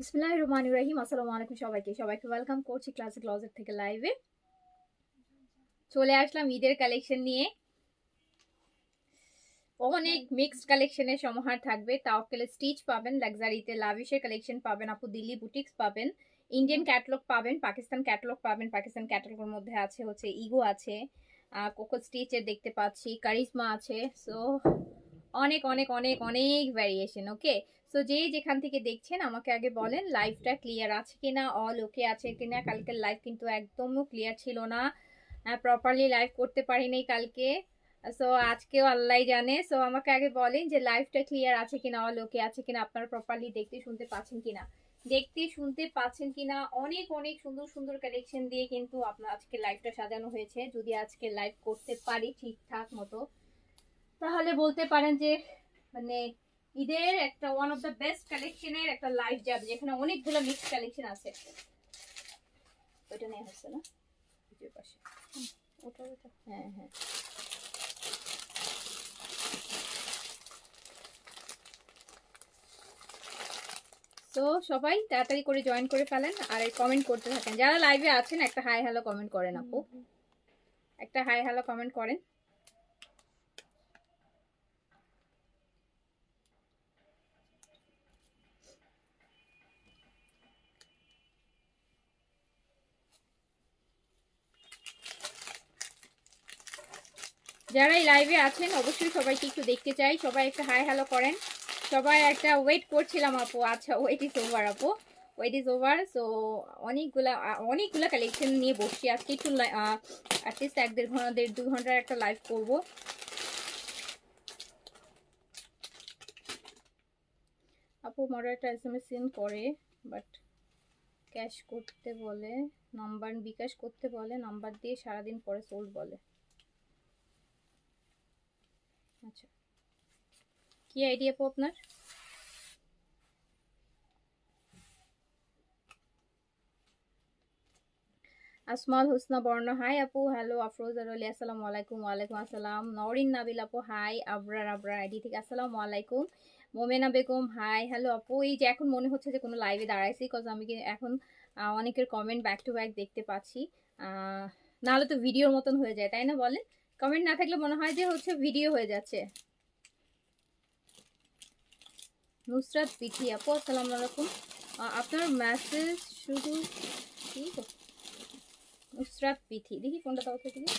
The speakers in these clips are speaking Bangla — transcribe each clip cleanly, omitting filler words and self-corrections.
বিসমিল্লাহির রহমানির রহিম। আসসালামু আলাইকুম সবাইকে ওয়েলকাম করছি ক্লাসিক ক্লজেট থেকে লাইভে। চলে আসলাম ঈদের কালেকশন নিয়ে। অনেক মিক্সড কালেকশনের সমাহার থাকবে। তাওয়াক্কেলে স্টিচ পাবেন, লাক্সারিতে লাভিশের কালেকশন পাবেন, আপু দিল্লি বুটিক্স পাবেন, ইন্ডিয়ান ক্যাটালগ পাবেন, পাকিস্তান ক্যাটালগ পাবেন। পাকিস্তান ক্যাটালগের মধ্যে আছে হচ্ছে ইগো আছে, কোকো স্টিচের দেখতে পাচ্ছি, কারিজমা আছে। সো অনেক অনেক অনেক অনেক ভ্যারিয়েশন। ওকে, সো যে যেখান থেকে দেখছেন আমাকে আগে বলেন লাইভটা ক্লিয়ার আছে কিনা, অল ওকে আছে কিনা। কালকের লাইভ কিন্তু একদমও ক্লিয়ার ছিল না, প্রপারলি লাইভ করতে পারিনি কালকে। সো আজকেও আল্লাহ জানে। সো আমাকে আগে বলেন যে লাইভটা ক্লিয়ার আছে কিনা, অল ওকে আছে কিনা, আপনারা প্রপারলি দেখতে শুনতে পাচ্ছেন কিনা, অনেক অনেক সুন্দর সুন্দর কালেকশন দিয়ে কিন্তু আপনার আজকে লাইভটা সাজানো হয়েছে। যদি আজকে লাইভ করতে পারি ঠিকঠাক মতো, তাহলে বলতে পারেন যে মানে ঈদের একটা ওয়ান অফ দ্য বেস্ট কালেকশনের একটা লাইভ যাবে, যেখানে অনেকগুলো মিক্স কালেকশন আছে। ওইটা নেওয়া হচ্ছে না পাশে, ওটা ওটা হ্যাঁ হ্যাঁ। তো সবাই তাড়াতাড়ি করে জয়েন করে ফেলেন আর কমেন্ট করতে থাকেন। যারা লাইভে আছেন একটা হাই হ্যালো কমেন্ট করেন আপু, একটা হাই হ্যালো কমেন্ট করেন। যারা এই লাইভে আছেন অবশ্যই সবাইকে একটু দেখতে চাই, সবাই একটা হাই হ্যালো করেন। সবাই একটা ওয়েট করছিলাম আপু। আচ্ছা, ওয়েট ইজ ওভার আপু, ওয়েট ইজ ওভার। সো অনেকগুলা কালেকশন নিয়ে বসছি আজকে। একটু অ্যাটলিস্ট 1-1.5-2 ঘন্টার একটা লাইভ করব। আপু মডারেটর SMS সেন্ড করে, বাট ক্যাশ করতে বলে, নাম্বার বিকাশ করতে বলে, নাম্বার দিয়ে সারাদিন পরে সোল্ড বলে। আচ্ছা, কি আইডিয়া আপু আপনার? আসমাল হুসনা বর্ণ হাই আপু, হ্যালো। আফরোজার আলী আসসালামু আলাইকুম। ওয়ালাইকুম আসসালাম। নরিন নাবিল আপু হাই। আবরার আইডি থেকে আসসালামু আলাইকুম। মোমেনা বেগম হাই, হ্যালো আপু। এই যে এখন মনে হচ্ছে যে কোনো লাইভে দাঁড়াইছি, কজ আমি এখন অনেকের কমেন্ট ব্যাক টু ব্যাক দেখতে পাচ্ছি। নাহলে তো ভিডিওর মতন হয়ে যায়, তাই না বলেন? কমেন্ট না থাকলে মনে হয় যে হচ্ছে ভিডিও হয়ে যাচ্ছে। নুসরাত পিঠি আপু আসসালামু আলাইকুম। আপনার মেসেজ শুধু কি নুসরাত পিঠি, দেখি ফোনটা তাও থেকে দিই।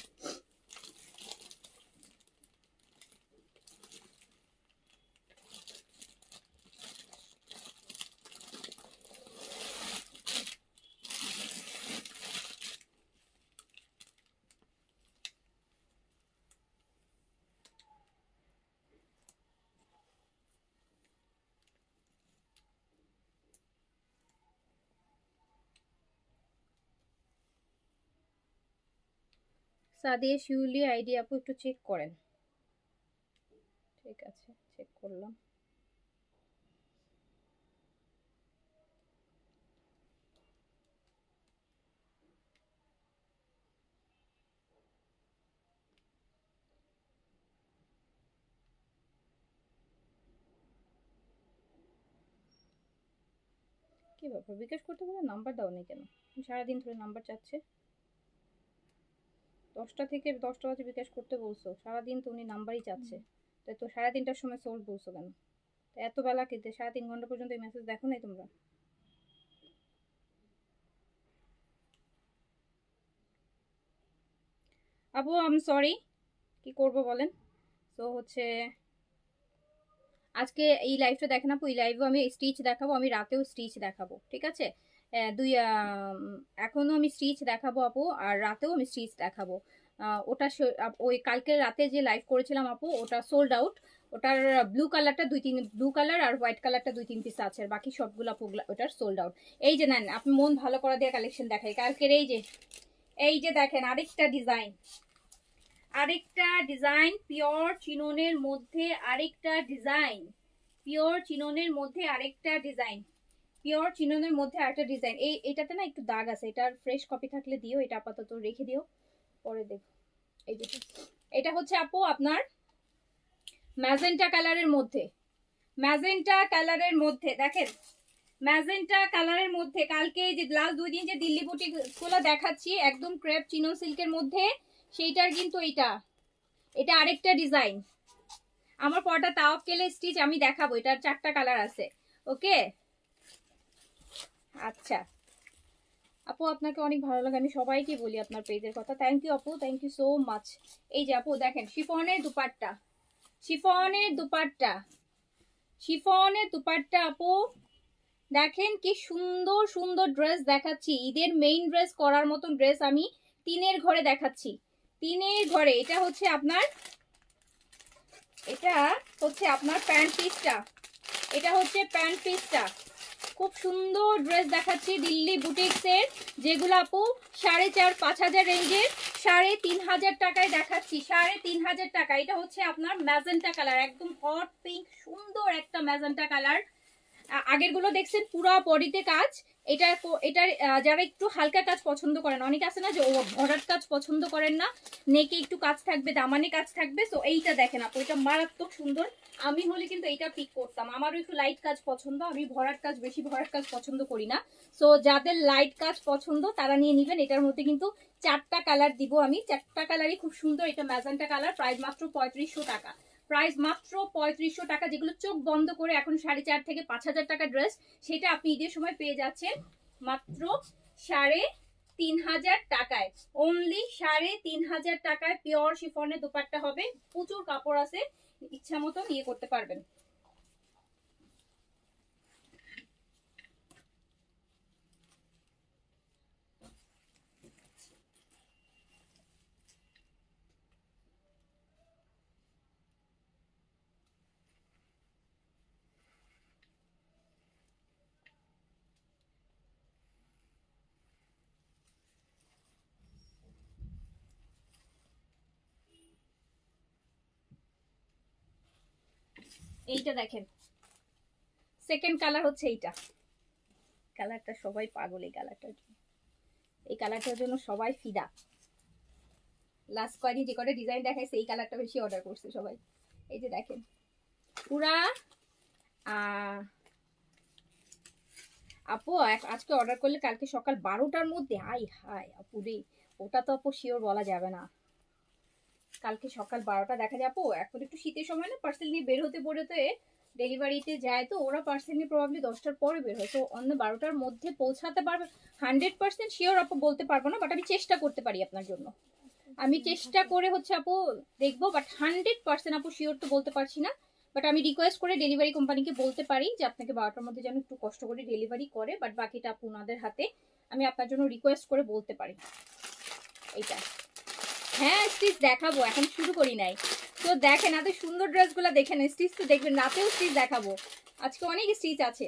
সাদিয়া শিউলি আইডি আপু একটু চেক করেন। ঠিক আছে, চেক করলাম। কি ব্যাপার, বিকাশ করতে বলে নাম্বার দাও নি কেন? সারাদিন ধরে নাম্বার চাচ্ছে। 10টা থেকে 10টা বাজে বিকাশ করতে বলছো, সারাদিন তো উনি নাম্বারই চাচ্ছে। তাই তো 3:30টার সময় সোল্ড বলছো কেন? এত বেলা কেটে 3.5 ঘন্টা পর্যন্ত এই মেসেজ দেখো নাই তোমরা? আপু আই এম সরি, কি করব বলেন। তো হচ্ছে আজকে এই লাইভটা দেখেন আপু, এই লাইভে আমি স্টিচ দেখাবো, আমি রাতেও স্টিচ দেখাবো, ঠিক আছে? এখনো আমি স্টিচ দেখাবো আপু, আর রাতেও আমি স্টিচ দেখাবো। ওটা ওই কালকে রাতে যে লাইভ করেছিলাম আপু, ওটা সোল্ড আউট। ওটার ব্লু কালারটা ব্লু কালার আর হোয়াইট কালারটা 2-3 পিস আছে, আর বাকি সবগুলো আপু ওটার সোল্ড আউট। এই যে নেন, আপনি মন ভালো করা দিয়ে কালেকশন দেখাই কালকের। এই যে দেখেন আরেকটা ডিজাইন পিওর চিননের মধ্যে, আরেকটা ডিজাইন পিওর চিননের মধ্যে, আরেকটা ডিজাইন পিওর চিননের মধ্যে, আরেকটা ডিজাইন। এটাতে না একটু দাগ আছে, এটার ফ্রেশ কপি থাকলে দিও, এটা আপাতত রেখে দিও, পরে দেখো। এই যে এটা হচ্ছে আপু আপনার ম্যাজেন্টা কালারের মধ্যে, ম্যাজেন্টা কালারের মধ্যে দেখেন, ম্যাজেন্টা কালারের মধ্যে কালকে যে লাস্ট 2 দিন যে দিল্লি বুটিক গুলো দেখাচ্ছি একদম ক্রেপ চিনো সিল্কের মধ্যে, সেইটার কিন্তু এটা আরেকটা ডিজাইন। আমার পরটা তাওয়াক্কেল স্টিচ আমি দেখাবো, এটার 4টা কালার আছে। ওকে আচ্ছা আপু, আপনাকে অনেক ভালো লাগে, আমি সবাইকে বলি আপনার পেজের কথা। থ্যাংক ইউ আপু, থ্যাংক ইউ সো মাচ। এই যে আপু দেখেন শিফনের দুপাট্টা, শিফনের দুপাট্টা, শিফনের দুপাট্টা আপু দেখেন কি সুন্দর সুন্দর ড্রেস দেখাচ্ছি। ঈদের মেইন ড্রেস করার মতন ড্রেস আমি তিনের ঘরে দেখাচ্ছি, তিনের ঘরে। এটা হচ্ছে আপনার প্যান্ট পিসটা, এটা হচ্ছে প্যান্ট পিসটা। খুব সুন্দর ড্রেস দেখাচ্ছি দিল্লি বুটিক্সের, যেগুলো আপু 4,500-5,000 রেঞ্জের 3,500 টাকায় দেখাচ্ছি, 3,500 টাকা। এটা হচ্ছে আপনার ম্যাজেন্টা কালার, একদম হট পিঙ্ক সুন্দর একটা ম্যাজেন্টা কালার। আগের গুলো দেখছেন পুরো বডিতে কাজ। এটার যারা একটু হালকা কাজ পছন্দ করেন, অনেকে আছে না যে ও ভরাট কাজ পছন্দ করেন না, নেকে একটু কাজ থাকবে, দামানে কাজ থাকবে। সো এইটা দেখেন আপু, এটা মারাত্মক সুন্দর। আমি হলে কিন্তু এইটা পিক করতাম, আমারও একটু লাইট কাজ পছন্দ, আমি ভরাট কাজ বেশি ভরাট কাজ পছন্দ করি না। সো যাদের লাইট কাজ পছন্দ তারা নিয়ে নেবেন। এটার মধ্যে কিন্তু 4টা কালার দিব আমি, 4টা কালারই খুব সুন্দর। এটা ম্যাজেন্টা কালার, প্রাইস মাত্র 3500 টাকা, প্রাইস মাত্র 3500 টাকা। যেগুলো চোখ বন্ধ করে এখন 4,500 থেকে 5,000 টাকা ড্রেস, সেটা আপনি ঈদের সময় পেয়ে যাচ্ছেন মাত্র 3,500 টাকায়, অনলি 3,500 টাকায়। পিওর শিফনের দুপাট্টা হবে, প্রচুর কাপড় আছে, ইচ্ছা মতো নিয়ে করতে পারবেন। এইটা দেখেন সেকেন্ড কালার হচ্ছে এইটা, কালারটা সবাই পাগল এই কালারটার জন্য, এই কালারটার জন্য সবাই ফিদা। লাস্ট কয়দিন যে কটা ডিজাইন দেখাইছে এই কালারটা বেশি অর্ডার করছে সবাই। এই যে দেখেন পুরা আপু আজকে অর্ডার করলে কালকে সকাল 12টার মধ্যে, আই হাই আপু রে, ওটা তো আপু শিওর বলা যাবে না। কালকে সকাল 12টা দেখা যায় আপু, এখন একটু শীতের সময় না পার্সেল নিয়ে বের হতে পড়তে ডেলিভারিতে যায়, তো ওরা পার্সেল নিয়ে প্রবাবলি 10টার পরে বের হয়, তো অন্য 12টার মধ্যে পৌঁছাতে পারবে 100% শিওর আপু বলতে পারবো না, বাট আমি চেষ্টা করতে পারি আপনার জন্য। আমি চেষ্টা করে হচ্ছে আপু দেখবো, বাট 100% আপু শিওর তো বলতে পারছি না। বাট আমি রিকোয়েস্ট করে ডেলিভারি কোম্পানিকে বলতে পারি যে আপনাকে 12টার মধ্যে যেন একটু কষ্ট করে ডেলিভারি করে, বাট বাকিটা আপু ওনাদের হাতে, আমি আপনার জন্য রিকোয়েস্ট করে বলতে পারি। এইটা হ্যাঁ স্টিচ দেখাবো, এখন শুরু করি নাই। তো দেখেন এত সুন্দর ড্রেসগুলো দেখেন, স্টিচ তো দেখবেন, রাতেও স্টিচ দেখাবো। আজকে অনেক স্টিচ আছে,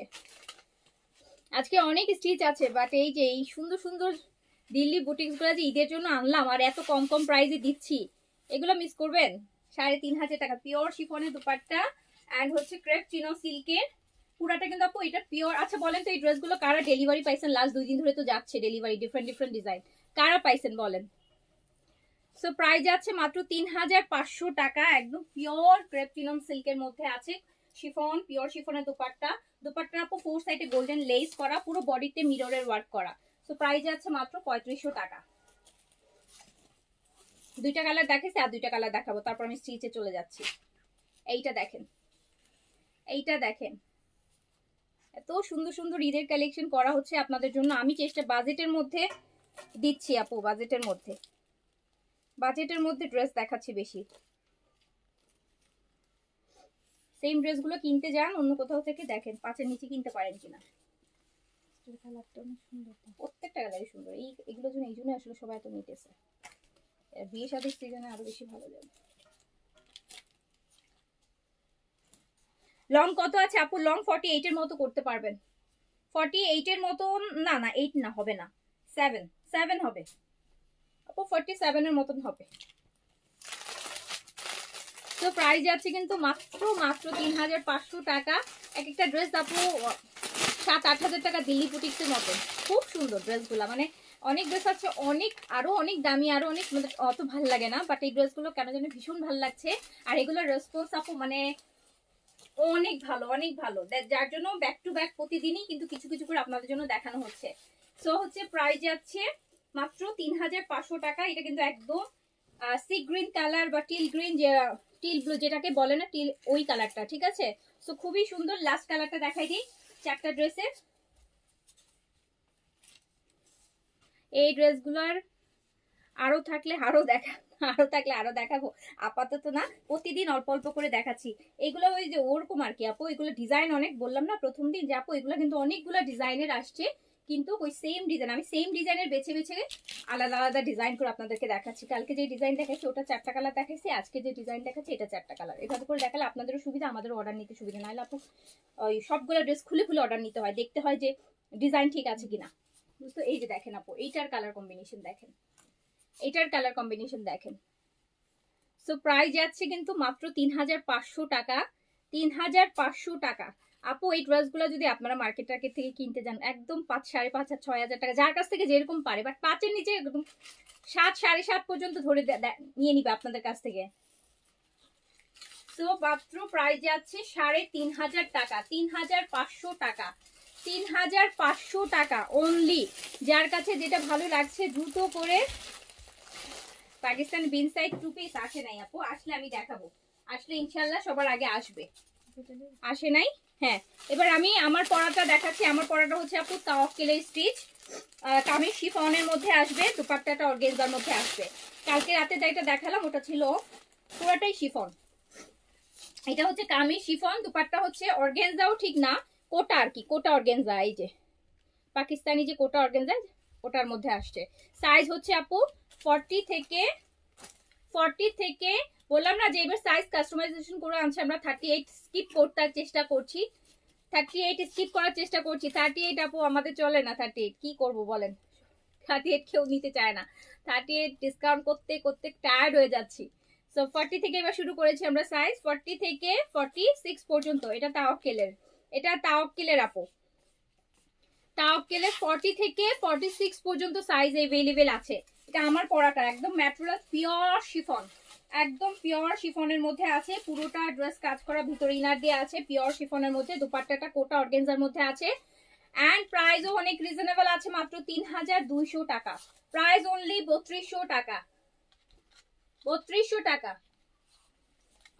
আজকে অনেক স্টিচ আছে, বাট এই যে এই সুন্দর সুন্দর দিল্লি বুটিক্সগুলো যে ঈদের জন্য আনলাম আর এত কম কম প্রাইসে দিচ্ছি, এগুলো মিস করবেন। 3,500 টাকা পিওর শিফনের দুপাট্টা অ্যান্ড হচ্ছে ক্রেপ চিনো সিল্কের পুরাটা কিন্তু আপু এটা পিওর। আচ্ছা বলেন তো এই ড্রেসগুলো কারা ডেলিভারি পাইছেন? লাস্ট 2 দিন ধরে তো যাচ্ছে ডেলিভারি, ডিফারেন্ট ডিফারেন্ট ডিজাইন, কারা পাইছেন বলেন? সো প্রাইস যাচ্ছে মাত্র 3,500 টাকা, একদম পিওর ক্রেপ চিনো সিল্কের মধ্যে আছে, শিফন পিওর শিফনের দুপাট্টা। দুপাট্টার আপু 4 সাইডে গোল্ডেন লেস করা, পুরো বডিতে মিররের ওয়ার্ক করা। সো প্রাইস যাচ্ছে মাত্র 3500 টাকা। 2টা কালার দেখাইছি, আর 2টা কালার দেখাবো, তারপর আমি স্টিচে চলে যাচ্ছি। এইটা দেখেন, এইটা দেখেন, এত সুন্দর সুন্দর ঈদের কালেকশন করা হচ্ছে আপনাদের জন্য। আমি চেষ্টা বাজেটের মধ্যে দিচ্ছি আপু, বাজেটের মধ্যে, বাজেটের মধ্যে ড্রেস দেখাচ্ছি বেশি। সেম ড্রেসগুলো কিনতে যান অন্য কোথাও থেকে, দেখেন 5-এর নিচে কিনতে পারেন কিনা। প্রত্যেকটা কালারই সুন্দর, এগুলোর জন্য এই জন্য আসলে সবাই এত নিতেছে, বিয়ে শাদীর সিজনে আরো বেশি ভালো যাবে। লং কত আছে আপু? লং 48 এর মতো করতে পারবেন, 48 এর মতো, না না 8 না, হবে না, 7 হবে আপু, 47 এর মতন হবে। তো প্রাইস যাচ্ছে কিন্তু মাত্র মাত্র 3,500 টাকা। এক একটা ড্রেস আপু 7-8 হাজার টাকা দিল্লি বুটিক্সের মতো, খুব সুন্দর ড্রেসগুলো। মানে অনেক ড্রেস আছে অনেক, আরো অনেক দামি, আরো অনেক, মানে অত ভালো লাগে না, বাট এই ড্রেসগুলো কেন যেন ভীষণ ভালো লাগছে। আর এগুলোর রেসপন্স আপু মানে অনেক ভালো, অনেক ভালো, যার জন্য ব্যাক টু ব্যাক প্রতিদিনই কিন্তু কিছু কিছু করে আপনাদের জন্য দেখানো হচ্ছে। সো হচ্ছে প্রাইস যাচ্ছে মাত্র 3500 টাকা। এটা কিন্তু একদম সি গ্রিন কালার বা টিল গ্রিন, যে টিল ব্লু যেটাকে বলে না, টিল, ওই কালারটা, ঠিক আছে। সো খুবই সুন্দর। লাস্ট কালারটা দেখাই দিই চারটা ড্রেসের। এই ড্রেসগুলোর আরো থাকলে আরো দেখাবো, আপাতত না, প্রতিদিন অল্প অল্প করে দেখাচ্ছি। এগুলো ওই যে ওরকম আর কি আপু, এগুলো ডিজাইন অনেক, বললাম না প্রথম দিন যে আপু এগুলো কিন্তু অনেকগুলো ডিজাইনের আসছে, কিন্তু ওই সেম ডিজাইন, আমি সেম ডিজাইনের বেছে বেছে আলাদা আলাদা ডিজাইন করে আপনাদেরকে দেখাচ্ছি। কালকে যে ডিজাইন দেখাচ্ছি ওটা 4টা কালার দেখাচ্ছি, আজকে যে ডিজাইন দেখাচ্ছি এটা 4টা কালার। এভাবে করে দেখালে আপনাদেরও সুবিধা, আমাদেরও অর্ডার নিতে সুবিধা। নাহলে আপু ওই সবগুলো ড্রেস খুলে খুলে অর্ডার নিতে হয়, দেখতে হয় যে ডিজাইন ঠিক আছে কিনা, বুঝতো। এই যে দেখেন আপু, এইটার কালার কম্বিনেশন দেখেন, এটার কালার কম্বিনেশন দেখেন। সো প্রাইস যাচ্ছে কিন্তু মাত্র 3500 টাকা, 3500 টাকা। আপু এই ড্রেসগুলো যদি আপনারা মার্কেট টার্কেট থেকে কিনতে যান একদম 5, 5.5 আর 6000 টাকা, যার কাছ থেকে যেরকম পারে, বাট 5-এর নিচে একদম 7, 7.5 পর্যন্ত ধরে নিয়ে নিবে আপনাদের কাছ থেকে। তো মাত্র প্রাইস যাচ্ছে 3500 টাকা, 3500 টাকা, 3500 টাকা অনলি। যার কাছে যেটা ভালো লাগছে দ্রুত করে, পাকিস্তান বিন সাইড 2 পিস আসে নাই আপু, আসলে আমি দেখাবো, আসলে ইনশাল্লাহ সবার আগে আসবে, আসে নাই। হ্যাঁ, এবার আমি আমার পরাটা দেখাচ্ছি। আমার পরাটা হচ্ছে আপু তাওয়াক্কেল স্টিচ, কামিজ শিফনের মধ্যে আসবে, দুপাট্টাটা অর্গানজার মধ্যে আসবে। কালকে রাতে যেটা দেখালাম ওটা ছিল পুরাটাই শিফন, এটা হচ্ছে কামিজ শিফন, দুপাট্টা হচ্ছে অর্গানজাও ঠিক না, কোটা আর কি, কোটা অর্গানজা, এই যে পাকিস্তানি যে কোটা অর্গানজা ওটার মধ্যে আসছে। সাইজ হচ্ছে আপু 40 থেকে বললাম না যে এবার সাইজ কাস্টমাইজেশন করে আনছে, আমরা 38 স্কিপ করতে চেষ্টা করছি, 38 স্কিপ করার চেষ্টা করছি। 38 আপু আমাদের চলে না, 38 কি করব বলেন, 38 কেউ নিতে চায় না, 38 ডিসকাউন্ট করতে করতে টায়ার্ড হয়ে যাচ্ছি। সো 40 থেকে এবার শুরু করেছি আমরা সাইজ, 40 থেকে 46 পর্যন্ত। এটা তাওয়াক্কেলের, এটা তাওয়াক্কেলের আপু, তাওয়াক্কেলের 40 থেকে 46 পর্যন্ত সাইজ अवेलेबल আছে। এটা আমার পরাটা একদম ম্যাটেরিয়াল পিওর শিফন, একদম পিওর শিফনের মধ্যে আছে, পুরোটা ড্রেস কাজ করা, ভিতরে ইনার দিয়ে আছে পিওর শিফনের মধ্যে, দুপাট্টাটা কোটা অর্গানজার মধ্যে আছে। এন্ড প্রাইসও অনেক রিজনেবল আছে, মাত্র 3200 টাকা, প্রাইস অনলি 3200 টাকা, 3200 টাকা।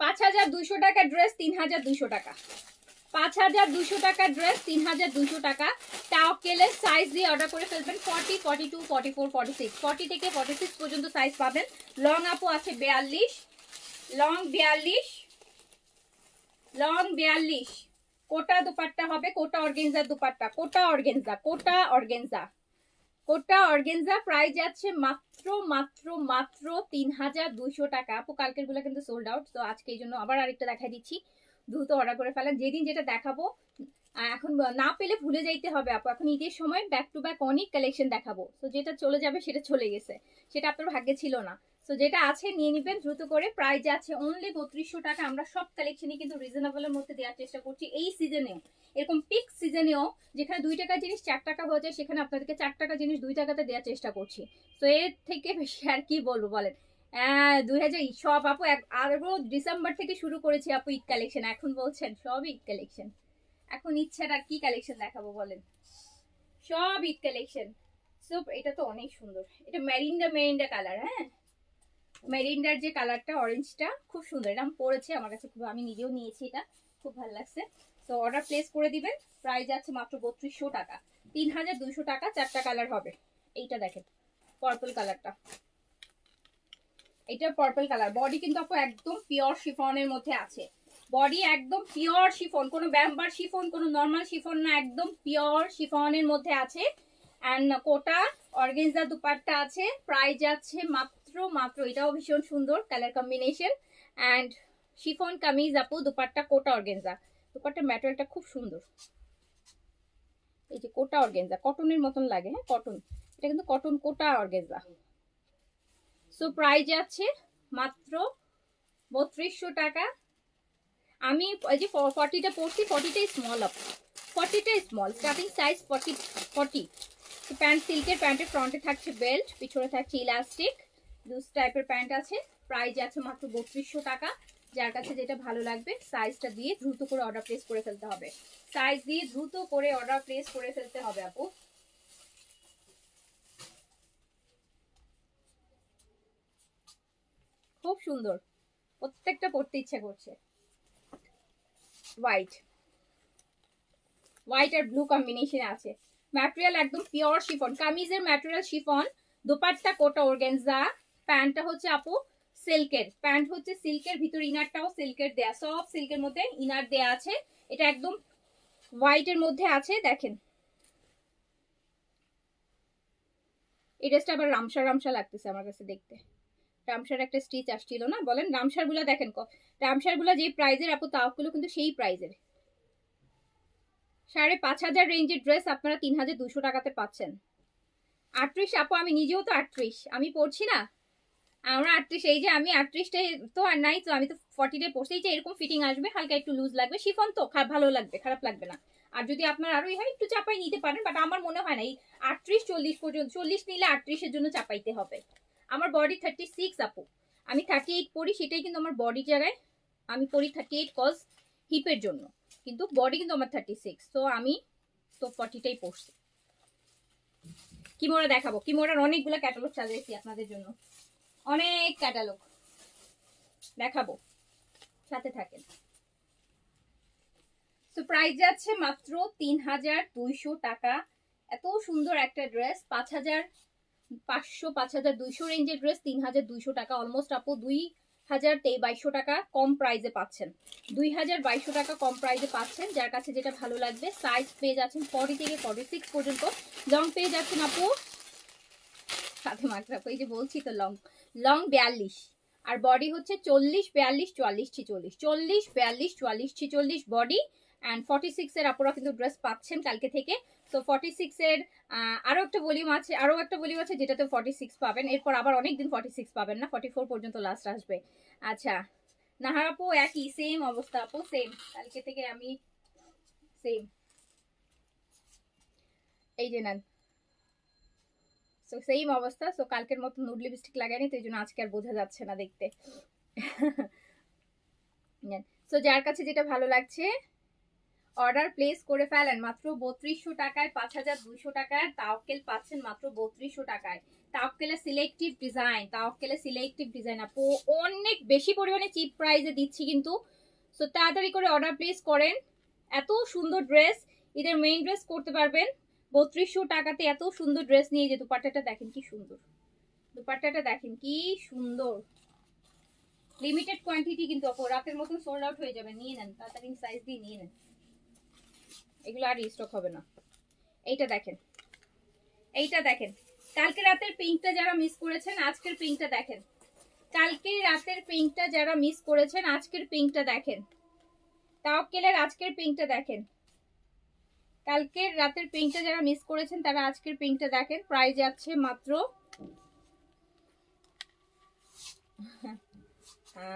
5200 টাকা ড্রেস 3200 টাকা, 5200 টাকা ড্রেস 3200 টাকা। তাওয়াক্কেলের সাইজ দিয়ে অর্ডার করে ফেলবেন 40, 42, 44, 46, 40 থেকে 46 পর্যন্ত সাইজ পাবেন। লং আপু আছে 42, লং 42, লং 42। কোটা দুপাট্টা হবে, কোটা অর্গানজার দুপাট্টা, কোটা অর্গানজা, কোটা অর্গানজা, কোটা অর্গানজা। প্রাইস যাচ্ছে মাত্র মাত্র মাত্র 3200 টাকা। আপু কালকের গুলো কিন্তু সোল্ড আউট, তো আজকে এই জন্য আবার আরেকটা দেখাই দিচ্ছি, দ্রুত অর্ডার করে ফেলেন। যেদিন যেটা দেখাবো এখন না পেলে ভুলে যাইতে হবে আপু, এখন ঈদের সময় ব্যাক টু ব্যাক অনেক কালেকশন দেখাবো, তো যেটা চলে যাবে সেটা চলে গেছে, সেটা আপনার ভাগ্যে ছিল না। তো যেটা আছে নিয়ে নিবেন দ্রুত করে। প্রাইস আছে অনলি 3200 টাকা। আমরা সব কালেকশনই কিন্তু রিজনেবলের মধ্যে দেওয়ার চেষ্টা করছি, এই সিজনেও, এরকম পিক সিজনেও, যেখানে 2 টাকার জিনিস 4 টাকা হয়ে যায়, সেখানে আপনাদেরকে 4 টাকার জিনিস 2 টাকাতে দেওয়ার চেষ্টা করছি। তো এর থেকে বেশি আর কি বলবো বলেন। 2000 সব আপু, আরো ডিসেম্বর থেকে শুরু করেছি আপু ঈদ কালেকশন, এখন বলছেন সব ঈদ কালেকশন, এখন ইচ্ছাটা কি কালেকশন দেখাবো বলেন, সব ঈদ কালেকশন। সো এটা তো অনেক সুন্দর, এটা মেরিন্ডা কালার, হ্যাঁ মেরিন্ডার যে কালারটা অরেঞ্জটা খুব সুন্দর, এটা আমি পরেছি, আমার কাছে খুব, আমি নিজেও নিয়েছি, এটা খুব ভালো লাগছে। তো অর্ডার প্লেস করে দিবেন। প্রাইস আছে মাত্র 3200 টাকা, 3200 টাকা। 4টা কালার হবে। এইটা দেখেন পার্পল কালারটা, এটা পার্পল কালার। বডি কিন্তু আপু একদম পিওর শিফনের মধ্যে আছে, বডি একদম পিওর শিফন, কোনো ব্যাম্বার শিফন, কোনো নর্মাল শিফন না, একদম পিওর শিফনের মধ্যে আছে। এন্ড কোটা অর্গানজা দুপাট্টা আছে। প্রাইস যাচ্ছে মাত্র মাত্র, এটাও ভীষণ সুন্দর colour combination. And chiffon kameez আপু, দুপাট্টা কোটা অর্গানজা, দুপাট্টার ম্যাটেরিয়ালটা খুব সুন্দর, এই যে কোটা অর্গানজা, কটনের মতন লাগে, হ্যাঁ কটন, এটা কিন্তু cotton Kota organza. So price যাচ্ছে মাত্র 3200 টাকা। আমি এই যে 40টা পরছি, 40টাই স্মল আপ, 40টাই স্মল, স্টার্টিং সাইজ 40। প্যান্ট সিল্কের, প্যান্টের ফ্রন্টে থাকছে বেল্ট, পিছনে থাকছে ইলাস্টিক, লুজ টাইপের প্যান্ট আছে। প্রাইস আছে মাত্র 3200 টাকা, যার কাছে যেটা ভালো লাগবে সাইজটা দিয়ে দ্রুত করে অর্ডার প্লেস করে ফেলতে হবে, সাইজ দিয়ে দ্রুত করে অর্ডার প্লেস করে ফেলতে হবে আপু। খুব সুন্দর, প্রত্যেকটা পড়তে ইচ্ছে করছে। হোয়াইট, হোয়াইট আর ব্লু কম্বিনেশনে আছে। ম্যাটেরিয়াল একদম পিওর শিফন, কামিজের ম্যাটেরিয়াল শিফন, দোপাট্টা কোটা অর্গানজা, প্যান্টটা হচ্ছে আপু সিল্কের, প্যান্ট হচ্ছে সিল্কের, ভিতর ইনারটাও সিল্কের দেয়া, সব সিল্কের মধ্যে ইনার দেয়া আছে। এটা একদম হোয়াইটের মধ্যে আছে, দেখেন এই ড্রেসটা আবার রামসা রামসা লাগতেছে আমার কাছে দেখতে। রামসার একটা স্টিচ আসছিল না, বলেন রামসার গুলা দেখেন, রামসার গুলা যে প্রাইজের আপু তাওগুলো কিন্তু সেই প্রাইজের। 5,500 রেঞ্জের ড্রেস আপনারা 3,200 টাকাতে পাচ্ছেন। 38 আপু, আমি নিজেও তো 38, আমি পড়ছি না, আমরা 38, এই যে আমি 38টাই তো আর নাই তো, আমি তো 40 পড়ছি। এই যে এরকম ফিটিং আসবে, হালকা একটু লুজ লাগবে, শিফন তো ভালো লাগবে, খারাপ লাগবে না। আর যদি আপনার আরোই হয় একটু চাপাই নিতে পারেন, বাট আমার মনে হয় না এই 38-40 পর্যন্ত, 40 নিলে 38-এর জন্য চাপাইতে হবে। আমার বডি 36 আপু, আমি 38 পড়ি, সেটাই কিন্তু আমার বডি জায়গায়, আমি পড়ি 38 কজ হিপের জন্য, কিন্তু বডি কিন্তু আমার 36, তো আমি তো 40টাই পড়ছি। কিমোরা দেখাবো, কিমোরার অনেকগুলো ক্যাটালগ সাজিয়েছি আপনাদের জন্য, অনেক ক্যাটালগ দেখাবো, সাথে থাকেন। তো প্রাইস যাচ্ছে মাত্র 3,200 টাকা। এত সুন্দর একটা ড্রেস, 5,500 5,200 রেঞ্জের ড্রেস 3,200 টাকা, অলমোস্ট আপু 2,2200 টাকা কম প্রাইসে পাচ্ছেন, 2,2200 টাকা কম প্রাইসে পাচ্ছেন। যার কাছে যেটা ভালো লাগবে, সাইজ পেয়ে যাচ্ছেন 40 থেকে 46 পর্যন্ত, লং পেয়ে যাচ্ছেন আপু, সাথে মাত্র আপু এই যে বলছি তো লং, লং 42, আর বডি হচ্ছে 40 42 44 46, 40 42 44 46 বডি। অ্যান্ড 46 এর আপনারা কিন্তু ড্রেস পাচ্ছেন কালকে থেকে। তো 46 এর আরো একটা ভলিউম আছে, আরো একটা ভলিউম আছে যেটাতে 46 পাবেন, এরপর আবার অনেকদিন 46 পাবেন না, 44 পর্যন্ত লাস্ট আসবে। আচ্ছা নাহার আপু একই সেম অবস্থা আপু, সেম কালকে থেকে আমি সেম, এই যে নেন, সো সেম অবস্থা। সো কালকের মতো নুড লিপস্টিক লাগাইনি, তো এই জন্য আজকে আর বোঝা যাচ্ছে না দেখতে। সো যার কাছে যেটা ভালো লাগছে অর্ডার প্লেস করে ফেলেন, মাত্র 3200 টাকায় 5,200 টাকায় তাওকেল পাচ্ছেন, মাত্র 3200 টাকায়। তাওকেলের সিলেক্টিভ ডিজাইন, তাওকেলের সিলেক্টিভ ডিজাইন আপু অনেক বেশি পরিমাণে চিপ প্রাইসে দিচ্ছি কিন্তু, সো তাড়াতাড়ি করে অর্ডার প্লেস করেন। এত সুন্দর ড্রেস, এদের মেইন ড্রেস করতে পারবেন 3200 টাকাতে, এত সুন্দর ড্রেস নিয়ে। যে দুপাট্টাটা দেখেন কি সুন্দর, দুপাট্টাটা দেখেন কি সুন্দর, লিমিটেড কোয়ান্টিটি কিন্তু আপু, রাতের মতন সোল্ড আউট হয়ে যাবে, নিয়ে নেন তাড়াতাড়ি, সাইজ দিয়ে নিয়ে নেন, এগুলো আর রিস্টক হবে না। এইটা দেখেন, এইটা দেখেন, কালকে রাতের পিঙ্কটা যারা মিস করেছেন আজকের পিঙ্কটা দেখেন, কালকে রাতের পিঙ্কটা যারা মিস করেছেন আজকের পিঙ্কটা দেখেন, তাওকেলের আজকের পিঙ্কটা দেখেন, কালকের রাতের পিঙ্কটা যারা মিস করেছেন তারা আজকের পিঙ্কটা দেখেন। প্রাইস যাচ্ছে মাত্র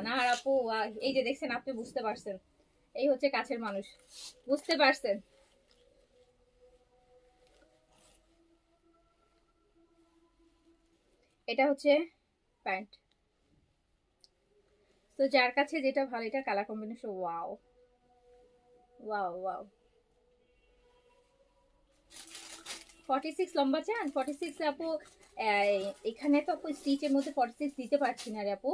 না আপু, এই যে দেখছেন, আপনি বুঝতে পারছেন, এই হচ্ছে কাছের মানুষ, বুঝতে পারছেন। এটা হচ্ছে প্যান্ট। তো যার কাছে যেটা ভালো, এটা colour combination, wow wow wow. 46 লম্বা চান? 46 আপু এখানে তো আপু স্টিচের মধ্যে 46 দিতে পারছি না রে আপু,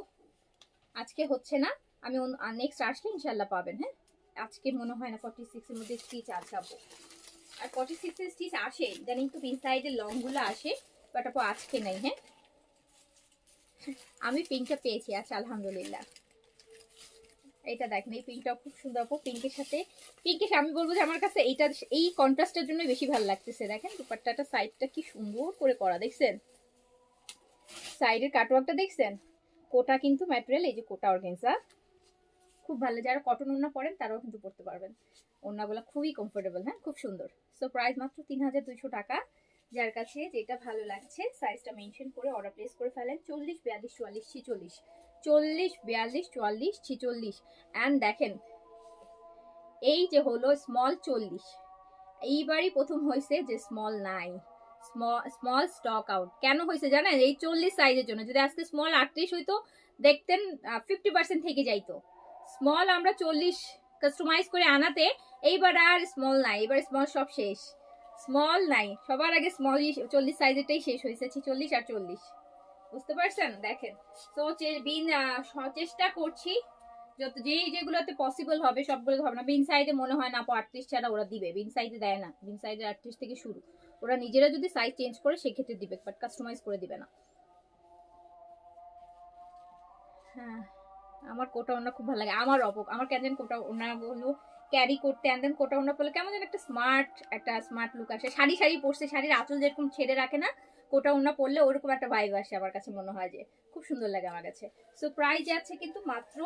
আজকে হচ্ছে না, আমি নেক্সট আসলে ইনশাল্লাহ পাবেন। হ্যাঁ আজকে মনে হয় না 46 এর মধ্যে স্টিচ আছে আপু, আর 46 এর স্টিচ আসে জানি তো, পিন সাইডের লং গুলো আসে, বাট আপু আজকে নেই। হ্যাঁ আমি পিঙ্কটা পেয়েছি, আচ্ছা আলহামদুলিল্লাহ। এটা দেখেন, এই পিঙ্কটা খুব সুন্দর আপু, পিঙ্কের সাথে, পিঙ্কের আমি বলবো যে আমার কাছে এইটা, এই কন্ট্রাস্টের জন্য বেশি ভালো লাগতেছে। দেখেন দুপাট্টাটা সাইডটা কি সুন্দর করে করা, দেখছেন সাইডের কাটওয়ার্কটা দেখছেন, কোটা কিন্তু ম্যাটেরিয়াল, এই যে কোটা অর্গানজা, খুব ভালো, যারা কটন ওড়না পরেন তারাও কিন্তু পরতে পারবেন, ওড়নাগুলো খুবই কমফোর্টেবল। হ্যাঁ খুব সুন্দর। সো প্রাইস মাত্র 3,200 টাকা। যার কাছে যেটা ভালো লাগছে সাইজটা মেনশন করে অর্ডার প্লেস করে ফেলেন, 40 42 44 46, 40 42 44 46। অ্যান্ড দেখেন এই যে হলো স্মল 40, এইবারই প্রথম হয়েছে যে স্মল নাই, স্মল স্টক আউট। কেন হয়েছে জানেন? এই 40 সাইজের জন্য। যদি আজকে স্মল 38 হইতো দেখতেন 50% থেকে যাইতো, স্মল আমরা 40 কাস্টমাইজ করে আনাতে এইবার আর স্মল নাই, এবার স্মল সব শেষ, স্মল নাই, সবার আগে স্মল 40 সাইজেরটাই শেষ হয়েছে, 40 আর 40, বুঝতে পারছেন? দেখেন তো চেষ্টা করছি যত যেগুলোতে পসিবল হবে সবগুলো হবে না। বিন সাইডে মনে হয় না আপু 38 ছাড়া ওরা দিবে, বিন সাইডে দেয় না, বিন সাইডে 38 থেকে শুরু, ওরা নিজেরা যদি সাইজ চেঞ্জ করে সেক্ষেত্রে দিবে, বাট কাস্টমাইজ করে দিবে না। হ্যাঁ আমার কোটা ওনা খুব ভালো লাগে, আমার কেন যেন কোটা ওনা গুলো ক্যারি করতে এন্ড দেন কোটা ওনা পরলে কেমন যেন একটা স্মার্ট লুক আসে। শাড়ি পরছে, শাড়ির আঁচল যেরকম ছেড়ে রাখে না, কোটা ওনা পরলে ওরকম একটা ভাইব আসে, আমার কাছে মনে হয় যে খুব সুন্দর লাগে আমার কাছে। সো প্রাইস আছে কিন্তু মাত্র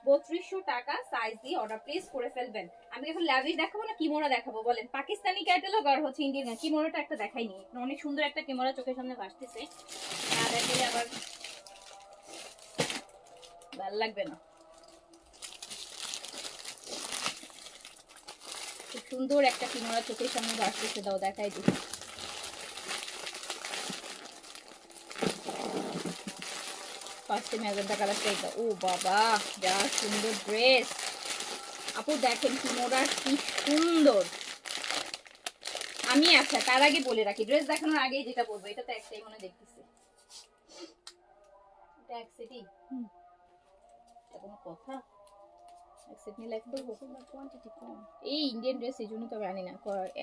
3200 টাকা, সাইজ দিয়ে অর্ডার প্লেস করে ফেলবেন। আমি এখন ল্যাভিশ দেখাবো না কিমোরা দেখাবো বলেন? পাকিস্তানি ক্যাটালগ আর হচ্ছে ইন্ডিয়ান কিমোরাটা একটা দেখাইনি, অনেক সুন্দর একটা কিমোরা চোখের সামনে ভাসতেছে, না দেখলে আবার ভালো লাগবে না। খুব সুন্দর একটা কিমোরা চোখের সামনে ভাসতেছে, দাও দেখাই দিই। ফার্স্টে ম্যাজেন্টা কালারটা এটা, ও বাবা যা সুন্দর ড্রেস আপু, দেখেন কিমোরা কি সুন্দর। আমি আচ্ছা তার আগে বলে রাখি, ড্রেস দেখানোর আগে যেটা বলবো, এটা তো একটাই মনে দেখতেছি, এটা এক সেটই, এটা কোনো কথা? এক সেট নিলে একটু কোয়ান্টিটি কম, এই ইন্ডিয়ান ড্রেস এই জন্য তো আমি আনি না,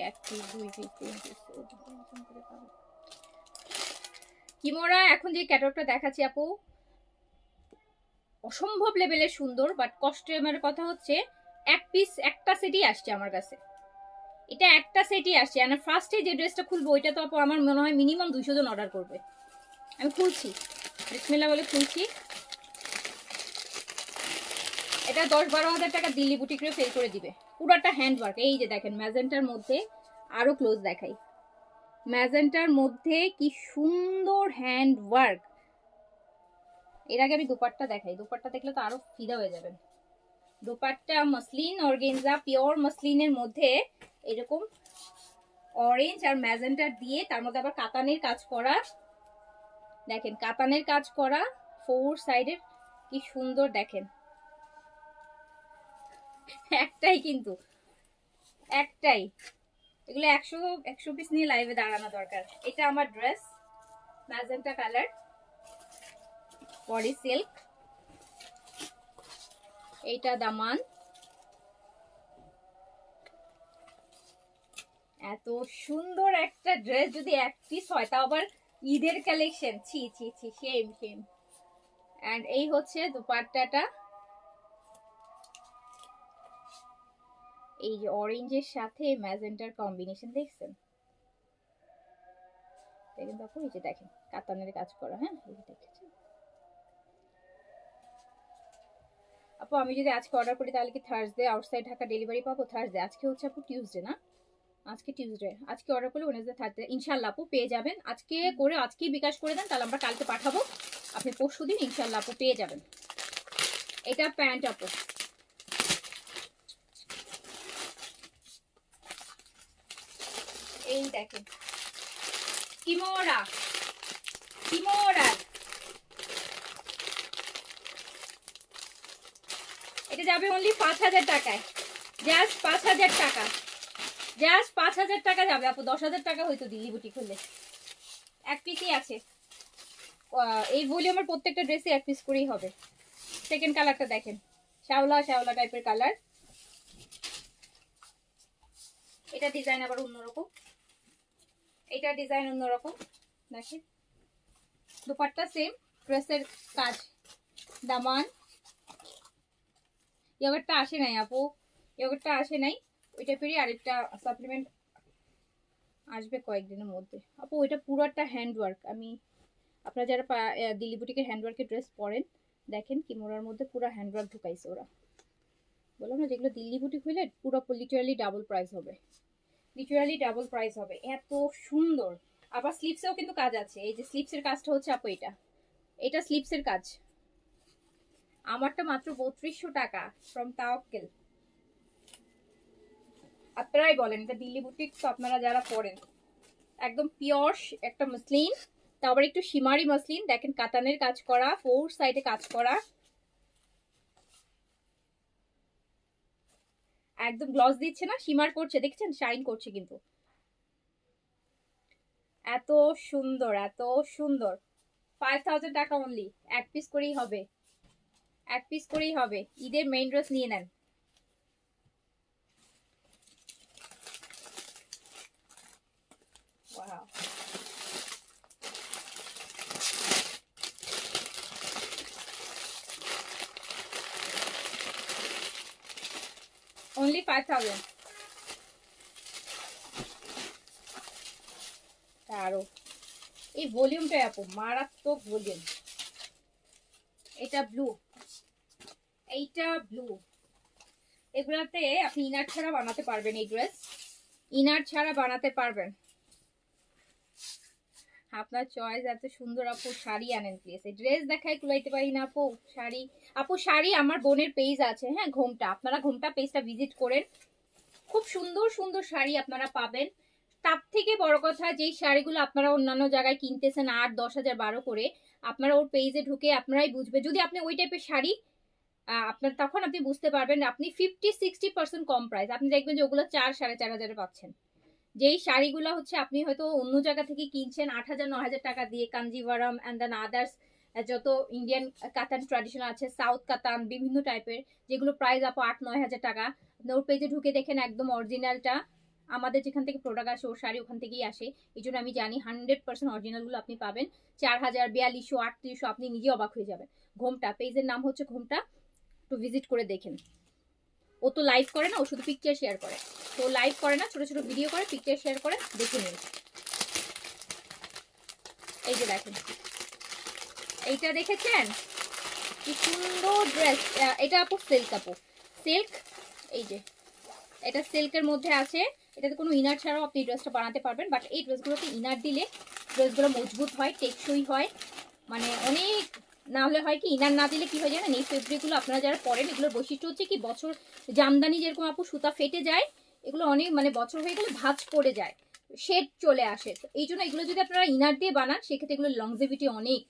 1 পিস 2 পিস 3 পিস করে পাবো। কিমোরা এখন যে ক্যাটালগটা দেখাচ্ছি আপু অসম্ভব লেভেলের সুন্দর, বাট কস্টের কথা হচ্ছে এক পিস একটা সেটই আসছে আমার কাছে, এটা একটা সেটই আসছে। আর ফার্স্টে যে ড্রেসটা খুলবো ওইটা তো আপু আমার মনে হয় মিনিমাম 200 জন অর্ডার করবে। আমি খুলছি, বিসমিল্লাহ বলে খুলছি। এটা 10-12 হাজার টাকা দিল্লি বুটিকে সেল করে দিবে, পুরোটা হ্যান্ডওয়ার্ক। এই যে দেখেন ম্যাজেন্টার মধ্যে, আরো ক্লোজ দেখাই, ম্যাজেন্টার মধ্যে কি সুন্দর হ্যান্ডওয়ার্ক। এর আগে আমি দুপাট্টা দেখাই, দুপাট্টা দেখলে তো আরো ফিদা হয়ে যাবেন। দুপাট্টা মসলিন অর্গেনজা পিওর মসলিনের মধ্যে এরকম অরেঞ্জ আর ম্যাজেন্টার দিয়ে, তার মধ্যে আবার কাতানের কাজ করা, দেখেন কাতানের কাজ করা, 4 সাইডের কি সুন্দর দেখেন। একটাই কিন্তু একটাই, এগুলো 100 পিস নিয়ে লাইভে দাঁড়ানো দরকার। এটা আমার dress, magenta colour, body silk, এইটা দামান, এত সুন্দর একটা ড্রেস যদি এক পিস হয়, তাও আবার ঈদের কালেকশন, ছি ছি ছি সেম সেম। এন্ড এই হচ্ছে দুপাট্টাটা, এই যে অরেঞ্জের সাথে ম্যাজেন্টার কম্বিনেশন দেখছেন, দেখেন তখন এই যে দেখেন কাতানের কাজ করা, হ্যাঁ এই দেখেছেন আপু। আমি যদি আজকে অর্ডার করি তাহলে কি থার্সডে আউটসাইড ঢাকা ডেলিভারি পাবো? থার্সডে, আজকে হচ্ছে আপু টিউসডে না, আজকে টিউসডে, আজকে অর্ডার করলে ওয়েডনেসডে থার্সডে ইনশাআল্লাহ আপু পেয়ে যাবেন। আজকে করে আজকেই বিকাশ করে দেন, তাহলে আমরা কালকে পাঠাবো, আপনি পরশুদিন ইনশাআল্লাহ আপু পেয়ে যাবেন। এটা প্যান্ট আপু, এই দেখেন কিমোরা, কিমোরা, এটা যাবে অনলি 5000 টাকায়, জাস্ট 5000 টাকা, জাস্ট 5000 টাকা যাবে আপু। 10,000 টাকা হয়তো দিল্লি বুটিক হলে। এক পিসই আছে, এই ভলিউমের প্রত্যেকটা ড্রেসে এক পিস করেই হবে। সেকেন্ড কালারটা দেখেন, শ্যাওলা শ্যাওলা টাইপের কালার, এটা ডিজাইন আবার অন্যরকম, এটা ডিজাইন অন্যরকম, দেখেন দুপাট্টা সেম, ড্রেসের কাজ, দামান। ইয়োগারটা আসে নাই আপু, ইয়োগারটা আসে নাই, ওই টাইপেরই আরেকটা সাপ্লিমেন্ট আসবে কয়েকদিনের মধ্যে আপু। ওইটা পুরোটা হ্যান্ডওয়ার্ক, আমি আপনারা যারা দিল্লি বুটিকের হ্যান্ডওয়ার্কের ড্রেস পরেন দেখেন কিমোরার মধ্যে পুরো হ্যান্ডওয়ার্ক ঢুকাইছে ওরা। বললাম না যেগুলো দিল্লি বুটিক হইলে পুরো লিটারালি ডাবল প্রাইস হবে, লিটারালি ডাবল প্রাইস হবে, এত সুন্দর। আবার স্লিপসেও কিন্তু কাজ আছে, এই যে স্লিপসের কাজটা হচ্ছে আপু এটা, এটা স্লিপসের কাজ। আমারটা মাত্র 3200 টাকা ফ্রম তাওয়াক্কেল। আপনারাই বলেন এটা দিল্লি বুটিক তো আপনারা যারা পরেন, একদম পিওর একটা মসলিন, তারপর একটু শিমারি মসলিন, দেখেন কাতানের কাজ করা, 4 সাইডে কাজ করা, একদম গ্লস দিচ্ছে না, শিমার করছে, দেখছেন শাইন করছে কিন্তু। এত সুন্দর, এত সুন্দর। 5000 টাকা অনলি। এক পিস করেই হবে, এক পিস করেই হবে। ঈদের মেইন ড্রেস নিয়ে নেন। Wow. Only 5000। আরো এই ভলিউমটাই আপু মারাত্মক ভলিউম। এটা ব্লু, এইটা ব্লু। এগুলাতে আপনি ইনার ছাড়া বানাতে পারবেন এই ড্রেস, ইনার ছাড়া বানাতে পারবেন। আপনার চয়েস এত সুন্দর আপু, শাড়ি আনেন প্লিজ। এই ড্রেস দেখাই কুলাইতে পারি না আপু, শাড়ি। আপু শাড়ি আমার বোনের পেজ আছে, হ্যাঁ ঘোমটা, আপনারা ঘোমটা পেজটা ভিজিট করেন, খুব সুন্দর সুন্দর শাড়ি আপনারা পাবেন। তার থেকে বড় কথা, যেই শাড়িগুলো আপনারা অন্যান্য জায়গায় কিনতেছেন 8-10 হাজার 12 করে, আপনারা ওর পেজে ঢুকে আপনারাই বুঝবে। যদি আপনি ওই টাইপের শাড়ি আপনার, তখন আপনি বুঝতে পারবেন আপনি 50-60% কম প্রাইস, আপনি দেখবেন যে ওগুলো 4-4.5 হাজারে পাচ্ছেন। যেই শাড়িগুলো হচ্ছে আপনি হয়তো অন্য জায়গা থেকে কিনছেন 8,000-9,000 টাকা দিয়ে, কাঞ্জিভারাম অ্যান্ড দেন আদার্স যত ইন্ডিয়ান কাতান ট্র্যাডিশনাল আছে, সাউথ কাতান বিভিন্ন টাইপের, যেগুলো প্রাইস আপু 8-9 হাজার টাকা। ওর পেজে ঢুকে দেখেন একদম অরিজিনালটা। আমাদের যেখান থেকে প্রোডাক্ট আসে ওর শাড়ি ওখান থেকেই আসে, এই জন্য আমি জানি 100% অরিজিনালগুলো আপনি পাবেন। 4,000, 4200, 3800, আপনি নিজে অবাক হয়ে যাবেন। ঘোমটা পেজের নাম হচ্ছে ঘোমটা, একটু ভিজিট করে দেখেন। ও তো লাইভ করে না, ও শুধু পিকচার শেয়ার করে। তো লাইভ করে না, ছোট ছোট ভিডিও করে, পিকচার শেয়ার করে, দেখে নিন। এই যে দেখেন, এইটা দেখেছেন কি সুন্দর ড্রেস। এটা আপু সিল্ক, আপু সিল্ক। এই যে এটা সিল্কের মধ্যে আছে, এটাতে কোনো ইনার ছাড়াও আপনি ড্রেসটা বানাতে পারবেন। বাট এই ড্রেসগুলোতে ইনার দিলে ড্রেসগুলো মজবুত হয়, টেকসই হয়, মানে অনেক। না হলে হয় কি, ইনার না দিলে কি হয় জানেন, এই ফেব্রিকগুলো আপনারা যারা পরেন এগুলোর বৈশিষ্ট্য হচ্ছে কি, বছর জামদানি যেরকম আপু সুতা ফেটে যায়, এগুলো অনেক মানে বছর হয়ে গেলে ভাঁজ পড়ে যায়, শেড চলে আসে। তো এই জন্য এগুলো যদি আপনারা ইনার দিয়ে বানান সেক্ষেত্রে এগুলো লংজিভিটি অনেক।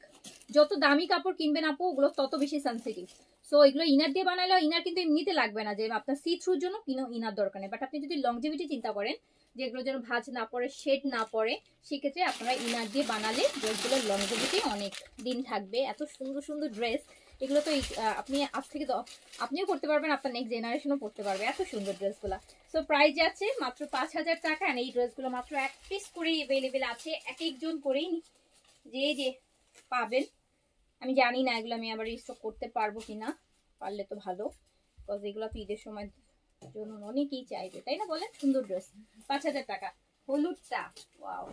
যত দামি কাপড় কিনবেন আপু ওগুলো তত বেশি সেন্সিটিভ। সো এগুলো ইনার দিয়ে বানালে, ইনার কিন্তু এমনিতে লাগবে না, যে আপনার সি থ্রুর জন্য কোনো ইনার দরকার নেই। বাট আপনি যদি লংজিভিটি চিন্তা করেন, যেগুলো যেন ভাঁজ না পড়ে, শেড না পড়ে, সেক্ষেত্রে আপনারা ইনার দিয়ে বানালে ড্রেসগুলোর লংজিভিটি অনেক দিন থাকবে। এত সুন্দর সুন্দর ড্রেস এগুলো তো আপনি আজ থেকে আপনিও করতে পারবেন, আপনার নেক্সট জেনারেশনও পড়তে পারবে, এত সুন্দর ড্রেসগুলো। সো প্রাইস যাচ্ছে মাত্র 5,000 টাকা। আর এই ড্রেসগুলো মাত্র এক পিস করেই অ্যাভেলেবেল আছে, এক একজন করেই যে পাবেন। আমি জানি না এগুলো আমি আবার স্টক করতে পারবো কিনা, পারলে তো ভালো, বিকজ এগুলো তো ঈদের সময় জন্য অনেকেই চাইবে, তাই না বলেন? সুন্দর ড্রেস, 5,000 টাকা। হলুদটা, ওয়াও,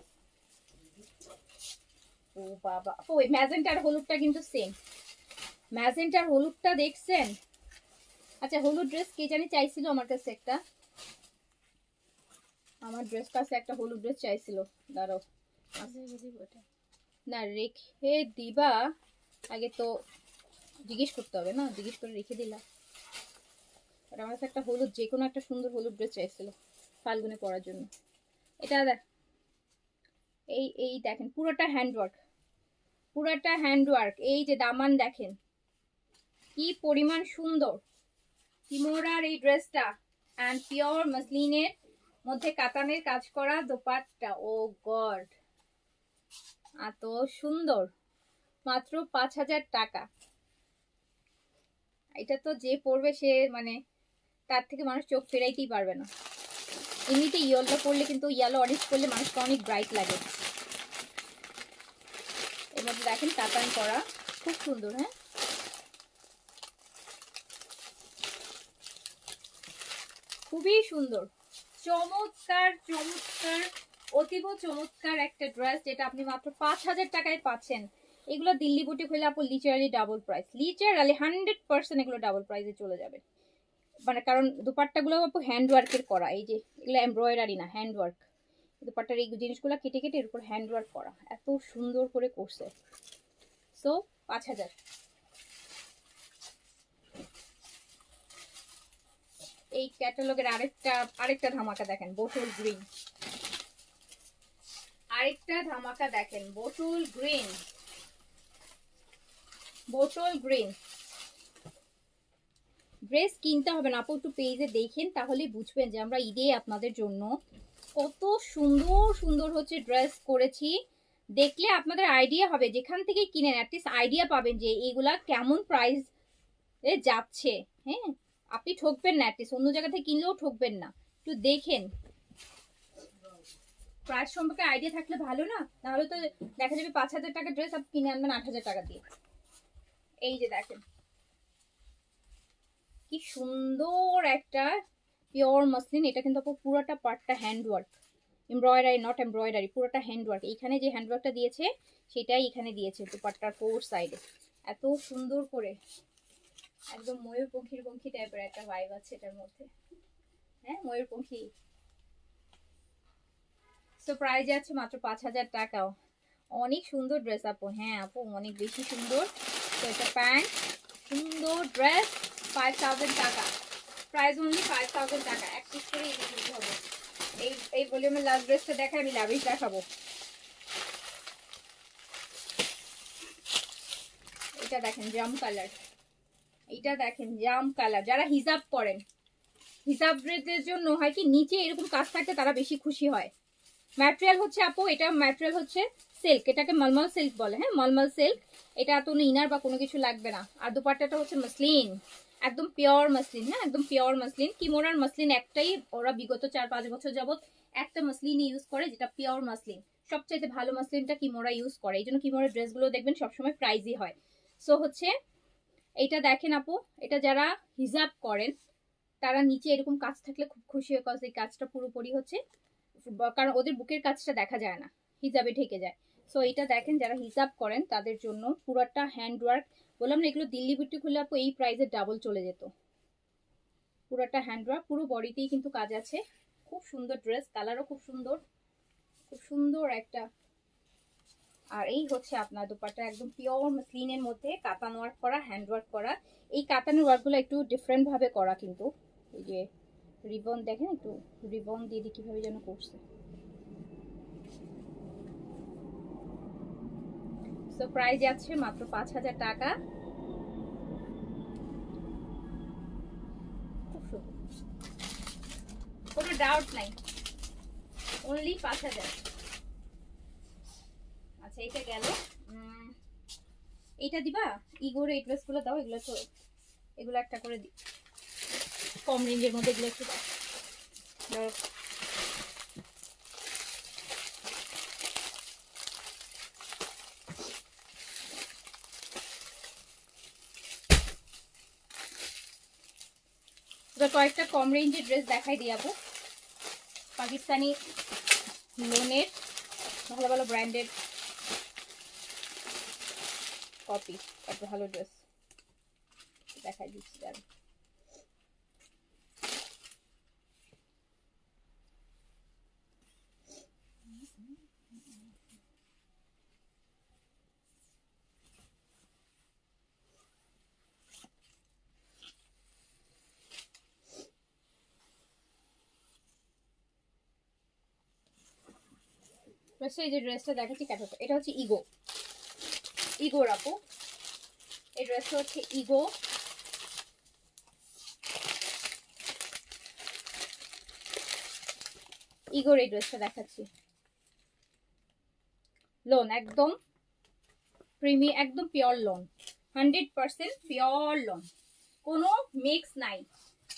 ও বাবা, ওই ম্যাজেন্টার হলুদটা কিন্তু সেম, ম্যাজেন্টার হলুদটা দেখছেন? আচ্ছা হলুদ ড্রেস কে জানি চাইছিল আমার কাছে একটা, আমার ড্রেস কাছে একটা হলুদ ড্রেস চাইছিল, দাঁড়াও না রেখে দিবা, আগে তো জিজ্ঞেস করতে হবে না, জিজ্ঞেস করে রেখে দিলা। আমার কাছে একটা হলুদ, যে কোনো একটা সুন্দর হলুদ ড্রেস চাইছিল ফাল্গুনে পরার জন্য। এটা এই এই দেখেন পুরোটা হ্যান্ডওয়ার্ক, পুরোটা হ্যান্ডওয়ার্ক। এই যে দামান দেখেন কি পরিমাণ সুন্দর, কিমোরার এই ড্রেসটা, অ্যান্ড পিওর মাসলিনের মধ্যে কাতানের কাজ করা দোপাট্টা, ও গড এত সুন্দর, মাত্র 5,000 টাকা। এটা তো যে পরবে সে মানে তার থেকে মানুষ চোখ ফেরাইতেই পারবে না। এমনিতে ইয়েলো পরলে কিন্তু, ইয়েলো অরেঞ্জ পরলে মানুষকে অনেক ব্রাইট লাগে। এর মধ্যে দেখেন কাতান করা, খুব সুন্দর। হ্যাঁ খুবই সুন্দর, চমৎকার চমৎকার, অতীব চমৎকার একটা ড্রেস, যেটা আপনি মাত্র 5,000 টাকায় পাচ্ছেন। এগুলো দিল্লি বুটিক হইলে আপু লিটারালি ডাবল প্রাইস, লিটারালি 100% এগুলো ডাবল প্রাইসে চলে যাবে। মানে কারণ দুপাট্টাগুলো আপু হ্যান্ড ওয়ার্কের করা, এই যে এগুলো এমব্রয়ডারি না, হ্যান্ড ওয়ার্ক। দুপাট্টার এই জিনিসগুলো কেটে কেটে এর উপর হ্যান্ড ওয়ার্ক করা, এত সুন্দর করে করছে। সো 5,000। এই ক্যাটালগের আরেকটা ধামাকা দেখেন, বোটল গ্রিন, আরেকটা ধামাকা দেখেন, bottle green, bottle green. Dress কিনতে হবে না আপু, একটু পেজে দেখেন তাহলে বুঝবেন যে আমরা ঈদে আপনাদের জন্য কত সুন্দর সুন্দর হচ্ছে ড্রেস করেছি। দেখলে আপনাদের আইডিয়া হবে, যেখান থেকে কিনেন অ্যাটলিস্ট আইডিয়া পাবেন যে এইগুলা কেমন প্রাইস এ যাচ্ছে। হ্যাঁ, আপনি ঠকবেন না, অ্যাটলিস্ট অন্য জায়গা থেকে কিনলেও ঠকবেন না। একটু দেখেন, প্রাইস সম্পর্কে আইডিয়া থাকলে ভালো না, নাহলে তো দেখা যাবে 5,000 টাকা ড্রেস আপনি কিনে আনবেন 8,000 টাকা দিয়ে। এই যে দেখেন কি সুন্দর একটা পিওর মসলিন, এটা কিন্তু আপু পুরোটা পার্টটা হ্যান্ডওয়ার্ক, এমব্রয়ডারি নট এমব্রয়ডারি, পুরোটা হ্যান্ডওয়ার্ক। এইখানে যে হ্যান্ডওয়ার্কটা দিয়েছে সেটাই এখানে দিয়েছে দুপাট্টার ফোর সাইডে, এত সুন্দর করে একদম ময়ূরপঙ্খীর পঙ্খী টাইপের একটা ভাইব আছে এটার মধ্যে। হ্যাঁ, ময়ূরপঙ্খী। সো প্রাইস আছে মাত্র 5,000 টাকাও। অনেক সুন্দর ড্রেস আপু, হ্যাঁ আপু অনেক বেশি সুন্দর। তো এটা প্যান্ট, সুন্দর ড্রেস, 5,000 টাকা প্রাইস, অনলি 5,000 টাকা। এক পিস করে এই দিতে হবে। এই ভলিউমের লাস্ট ড্রেসটা দেখাই, আমি লাভিশ দেখাবো। এটা দেখেন জাম কালার, এটা দেখেন জাম কালার। যারা হিজাব করেন, হিজাব ড্রেসের জন্য হয় কি নিচে এরকম কাজ থাকতে তারা বেশি খুশি হয়। ম্যাটেরিয়াল হচ্ছে আপু, এটা ম্যাটেরিয়াল হচ্ছে সিল্ক, এটাকে মলমল সিল্ক বলে। হ্যাঁ, মলমল সিল্ক। এটা এত ইনার বা কোনো কিছু লাগবে না। আর দুপাট্টাটা হচ্ছে মসলিন, একদম পিওর মসলিন। হ্যাঁ, একদম পিওর মসলিন। কিমোরার মসলিন একটাই, ওরা বিগত 4-5 বছর যাবত একটা মসলিন ইউজ করে, যেটা পিওর মসলিন। সবচাইতে ভালো মসলিনটা কিমোরা ইউজ করে, এই জন্য কিমোরার ড্রেসগুলো দেখবেন সবসময় প্রাইজই হয়। সো হচ্ছে এইটা দেখেন আপু, এটা যারা হিজাব করেন তারা নিচে এরকম কাজ থাকলে খুব খুশি হয়, কজ এই কাজটা পুরোপুরি হচ্ছে, কারণ ওদের বুকের কাজটা দেখা যায় না, হিজাবে ঢেকে যায়। সো এটা দেখেন যারা হিজাব করেন তাদের জন্য পুরোটা হ্যান্ডওয়ার্ক। বললাম না এগুলো দিল্লি বুটি খুললে আপু এই প্রাইসের ডাবল চলে যেত। পুরোটা হ্যান্ডওয়ার্ক, পুরো বডিতেই কিন্তু কাজ আছে। খুব সুন্দর ড্রেস, কালারও খুব সুন্দর, খুব সুন্দর একটা। আর এই হচ্ছে আপনার দুপাট্টা, একদম পিওর মসলিনের মধ্যে কাতান ওয়ার্ক করা, হ্যান্ড ওয়ার্ক করা। এই কাতানের ওয়ার্কগুলো একটু ডিফারেন্ট ভাবে করা, কিন্তু এই যে রিবন দেখেন, একটু রিবন দিয়ে কিভাবে যেন করছে। সো প্রাইস যাচ্ছে মাত্র 5,000 টাকা। খুব সুন্দর, কোনো ডাউট নাই, অনলি 5,000। আচ্ছা এটা গেল। এইটা দিবা, ইগোর এই ড্রেসগুলো দাও, এগুলো তো এগুলো একটা করে দি, কম রেঞ্জের মধ্যে এগুলো একটু দাও। কয়েকটা কম রেঞ্জের ড্রেস দেখাই দিই আপু, পাকিস্তানি লোনের ভালো ভালো ব্র্যান্ডের কপি, এত ভালো ড্রেস দেখাই দিচ্ছি। আর এই যে ড্রেসটা দেখাচ্ছি ক্যাটালগ, এটা হচ্ছে ইগো, ইগোর আপু। এই ড্রেসটা হচ্ছে ইগো, ইগোর এই ড্রেসটা দেখাচ্ছি। লোন একদম প্রিমি, একদম পিওর লোন, 100% পিওর লোন, কোনো মিক্স নাই,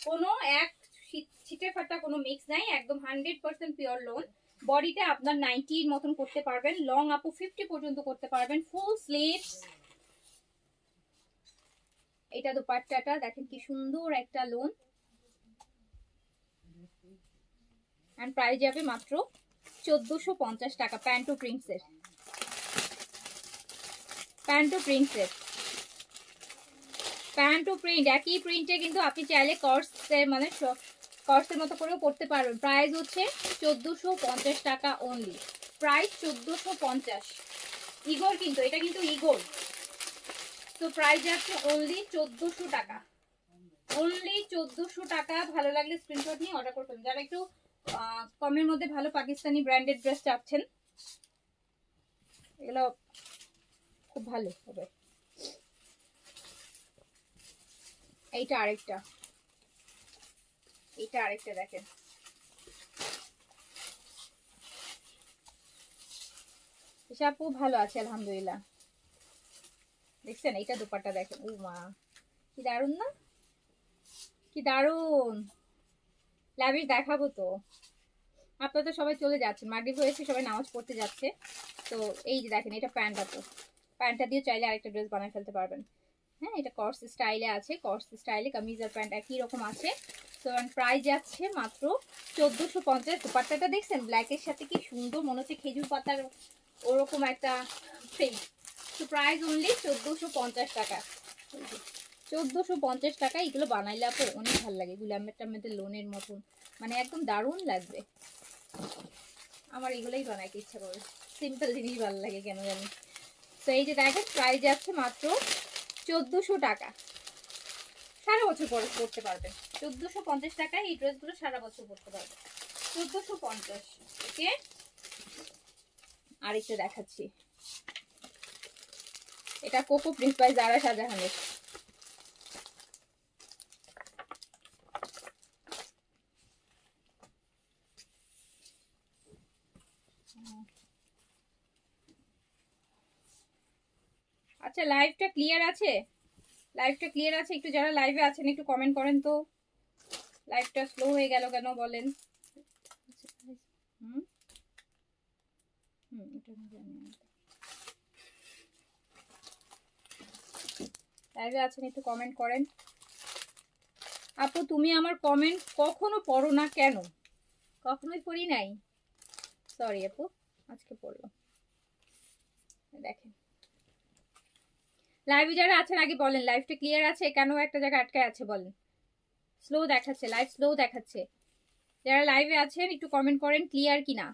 কোনো এক ছিটে ফাটা কোনো মিক্স নাই, একদম 100% পিওর লোন। বডিতে আপনার 90 মতন করতে পারবেন, লং আপু 50 পর্যন্ত করতে পারবেন, ফুল স্লিভস। এটা দুপাট্টাটা দেখেন কি সুন্দর একটা লোন, এন্ড প্রাইস যাবে মাত্র 1450 টাকা। প্যান্টো প্রিন্টসের, প্যান্টো প্রিন্টসের, প্যান্টো প্রিন্ট, একই প্রিন্টে কিন্তু আপনি চাইলে কর্সের মানে কর্সের মতো করেও করতে পারবেন। প্রাইস হচ্ছে 1450 টাকা অনলি, প্রাইস 1450। ইগোর কিন্তু, এটা কিন্তু ইগোর। তো প্রাইস যাচ্ছে অনলি 1400 টাকা, অনলি 1400 টাকা। ভালো লাগলে স্ক্রিনশট নিয়ে অর্ডার করবেন। যারা একটু কমের মধ্যে ভালো পাকিস্তানি ব্র্যান্ডেড ড্রেস চাচ্ছেন, এগুলো খুব ভালো হবে। এইটা আরেকটা এটা আরেকটা দেখেন, আপু ভালো আছে আলহামদুলিল্লাহ। দেখছেন এইটা দোপাট্টা দেখেন, ও মা কি দারুন না, কি দারুন। লাভিশ দেখাবো তো, আপনারা তো সবাই চলে যাচ্ছেন, মাগরিব হয়েছে, সবাই নামাজ পড়তে যাচ্ছে। তো এই যে দেখেন এটা প্যান্ট আপু, প্যান্টটা দিয়ে চাইলে আরেকটা ড্রেস বানিয়ে ফেলতে পারবেন। হ্যাঁ, এটা কর্স স্টাইলে আছে, কর্স স্টাইলে কামিজ আর প্যান্ট একই রকম আছে। তো প্রাইস যাচ্ছে মাত্র 1450। দুপাট্টাটা দেখছেন ব্ল্যাকের সাথে কি সুন্দর, মনে হচ্ছে খেজুর পাতার ওরকম একটা প্রিন্ট। তো প্রাইস অনলি 1450 টাকা। 1450 টাকা। এগুলো বানাইলে আপু অনেক ভালো লাগে, গুলামের টামের লোনের মতন, মানে একদম দারুণ লাগবে। আমার এগুলোই বানাইতে ইচ্ছা করে, সিম্পল জিনিস ভালো লাগে কেন জানি। তো এই যে দেখেন প্রাইস যাচ্ছে মাত্র 1400 টাকা। সারা বছর পরে পড়তে পারবেন। 1450 টাকায় এই ড্রেসগুলো সারা বছর পড়তে পারবেন। 1450। ওকে, আরেকটা দেখাচ্ছি, এটা কোকো প্রিন্স বাই জারা শাহজাহানের। আচ্ছা লাইভটা ক্লিয়ার আছে? লাইভটা ক্লিয়ার আছে? একটু যারা লাইভে আছেন একটু কমেন্ট করেন তো, লাইভটা স্লো হয়ে গেল কেন বলেন। হুম হুম এটা লাইভে আছেন একটু কমেন্ট করেন। আপু তুমি আমার কমেন্ট কখনো পড়ো না কেন? কখনোই পড়ি নাই, সরি আপু, আজকে পড়লাম। দেখেন লাইভে যারা আছেন আগে বলেন লাইভটা ক্লিয়ার আছে, কেন একটা জায়গায় আটকায় আছে বলেন। স্লো দেখাচ্ছে, লাইভ স্লো দেখাচ্ছে। যারা লাইভে আছেন একটু কমেন্ট করেন ক্লিয়ার কিনা।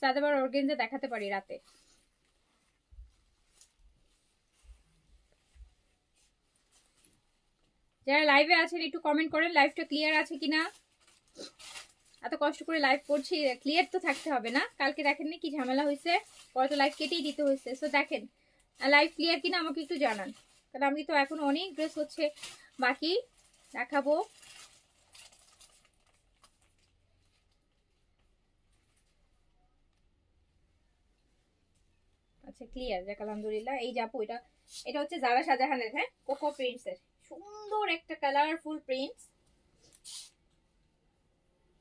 সাদাবার অর্গেনজা দেখাতে পারি রাতে। যারা লাইভে আছেন একটু কমেন্ট করেন লাইভটা ক্লিয়ার আছে কিনা। এত কষ্ট করে লাইভ করছি, ক্লিয়ার তো থাকতে হবে না। কালকে দেখেননি কি ঝামেলা হয়েছে, পরে তো লাইভ কেটেই দিতে হয়েছে। সো দেখেন লাইভ ক্লিয়ার কিনা আমাকে একটু জানান, কারণ আমি তো এখন অনেক ড্রেস হচ্ছে বাকি দেখাবো। আচ্ছা ক্লিয়ার, যাক আলহামদুলিল্লাহ। এই যে আপু এটা, এটা হচ্ছে জারা শাহজাহানের, হ্যাঁ কোকো প্রিন্টস এর সুন্দর একটা কালারফুল প্রিন্টস।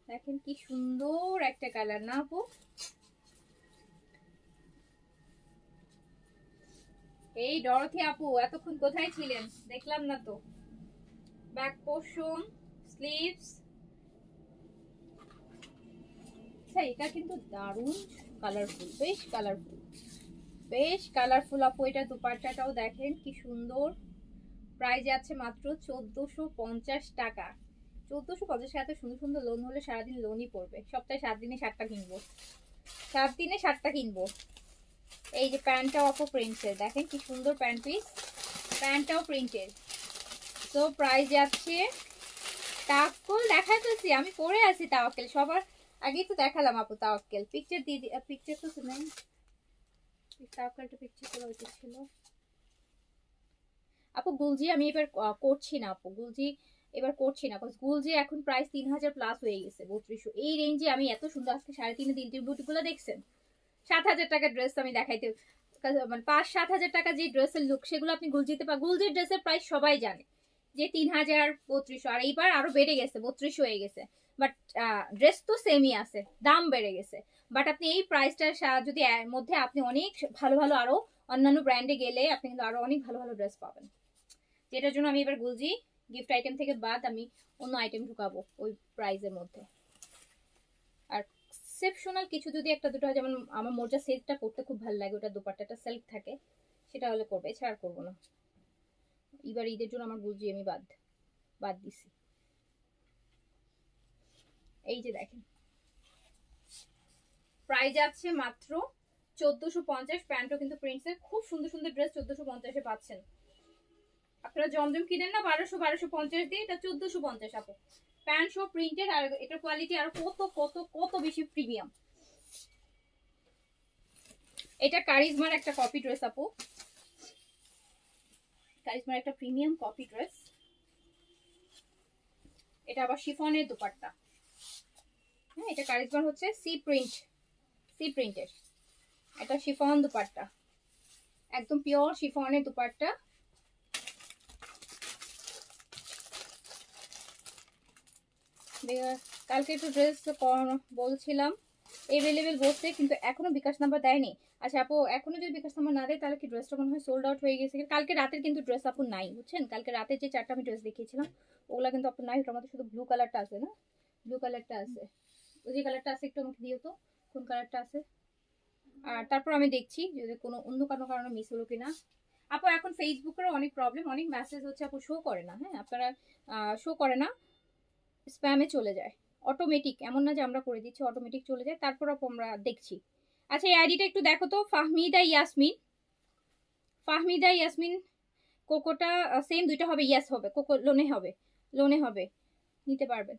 দেখেন কি সুন্দর একটা কালার না আপু। এই ডরথি আপু এতক্ষণ কোথায় ছিলেন দেখলাম না তো। Back portion, sleeves. আচ্ছা এটা কিন্তু দারুণ কালারফুল, বেশ কালারফুল, বেশ কালারফুল আপু। এটা দুপাট্টাটাও দেখেন কি সুন্দর। প্রাইস আছে মাত্র 1450 টাকা। 1450 টাকা। এত সুন্দর সুন্দর লোন হলে সারাদিন লোনই পড়বে। সপ্তাহে 7 দিনে 7টা কিনবো, 7 দিনে 7টা কিনবো। এই যে প্যান্টটাও আপু প্রিন্টের, দেখেন কি সুন্দর প্যান্ট পিস, প্যান্টটাও প্রিন্টের। তো প্রাইস যাচ্ছে, তাওয়াক্কুল দেখাইতেছি আমি পরে আছি, তাওয়াক্কুল সবার আগেই তো দেখালাম আপু। তাওয়াক্কুল পিকচার দিয়ে পিকচার তো নেই, তাওয়াক্কুলটা পিকচার করা উচিত ছিল আপু। গুলজি আমি এবার করছি না আপু, গুলজি এবার করছি না, গুলজি এখন প্রাইস 3000 প্লাস হয়ে গেছে, 3200 এই রেঞ্জে। আমি এত সুন্দর আজকে 3.5 দিন বুটিগুলো দেখছেন, 7000 টাকার ড্রেস আমি দেখাইতে, মানে 5-7 হাজার টাকা যে ড্রেসের লুক সেগুলো আপনি গুলজিতে গুলজির ড্রেসের প্রাইস সবাই জানে যে 3000 3200, আর এইবার আরো বেড়ে গেছে 3200 হয়ে গেছে। বাট ড্রেস তো সেমই আছে, দাম বেড়ে গেছে। বাট আপনি এই প্রাইসটার যদি মধ্যে আপনি অনেক ভালো ভালো আরো অন্যান্য ব্র্যান্ডে গেলে আপনি কিন্তু আরো অনেক ভালো ভালো ড্রেস পাবেন। যেটার জন্য আমি এবার গুলজি গিফট আইটেম থেকে বাদ আমি অন্য আইটেম ঢুকাবো ওই প্রাইসের মধ্যে। আর এক্সেপশনাল কিছু যদি একটা দুটো হয়, যেমন আমার মোজা সেটটা করতে খুব ভালো লাগে, ওটা দোপাট্টাটা সেলফ থাকে, সেটা হলে করবে, এছাড়া আর করবো না। এবার ঈদের জন্য আমার গুলজি আমি বাদ বাদ দিছি। এই যে দেখেন প্রাইস আছে মাত্র 1450। প্যান্টও কিন্তু প্রিন্টসের, খুব সুন্দর সুন্দর ড্রেস 1450-এ পাচ্ছেন। আপনারা জমজম কিনেন না 1200-1250 দিয়ে, এটা 1450 আপু। প্যান্ট সব প্রিন্টেড, আর এটার কোয়ালিটি আর কত কত কত বেশি প্রিমিয়াম। এটা কারিজমার একটা কপি ড্রেস আপু, কারিজমার একটা প্রিমিয়াম কপি ড্রেস। এটা আবার শিফনের দুপাট্টা। হ্যাঁ, এটা কারিজমার হচ্ছে সি প্রিন্টের। এটা শিফন দুপাট্টা, একদম পিওর শিফনের দুপাট্টা। কালকে একটু ড্রেস বলছিলাম এভেলেবেল বলতে, কিন্তু এখনো বিকাশ নাম্বার দেয়নি। আচ্ছা আপু, এখনো যদি বিকাশ নাম্বার না দেয় তাহলে কি ড্রেসটা মনে হয় সোল্ড আউট হয়ে গেছে। কালকে রাতের কিন্তু ড্রেস আপু নাই, বুঝছেন? কালকে রাতে যে 4টা আমি ড্রেস দেখিয়েছিলাম ওগুলা কিন্তু আপু নাই। ওটার মধ্যে শুধু ব্লু কালারটা আছে, না ব্লু কালারটা আছে, ওই যে কালারটা আছে একটু আমাকে দিও তো, কোন কালারটা আছে। আর তারপর আমি দেখছি যদি কোনো অন্য কোনো কারণে মিস হলো কিনা। আপু এখন ফেসবুকের অনেক প্রবলেম, অনেক মেসেজ হচ্ছে আপু শো করে না। হ্যাঁ, আপনারা শো করে না, স্প্যামে চলে যায় অটোমেটিক। এমন না যে আমরা করে দিচ্ছি, অটোমেটিক চলে যায়, তারপর আমরা দেখছি। আচ্ছা এই আইডিটা একটু দেখো তো, ফাহমিদা ইয়াসমিন কোকোটা সেম দুইটা হবে, ইয়েস হবে, কোকো লোনে হবে, নিতে পারবেন।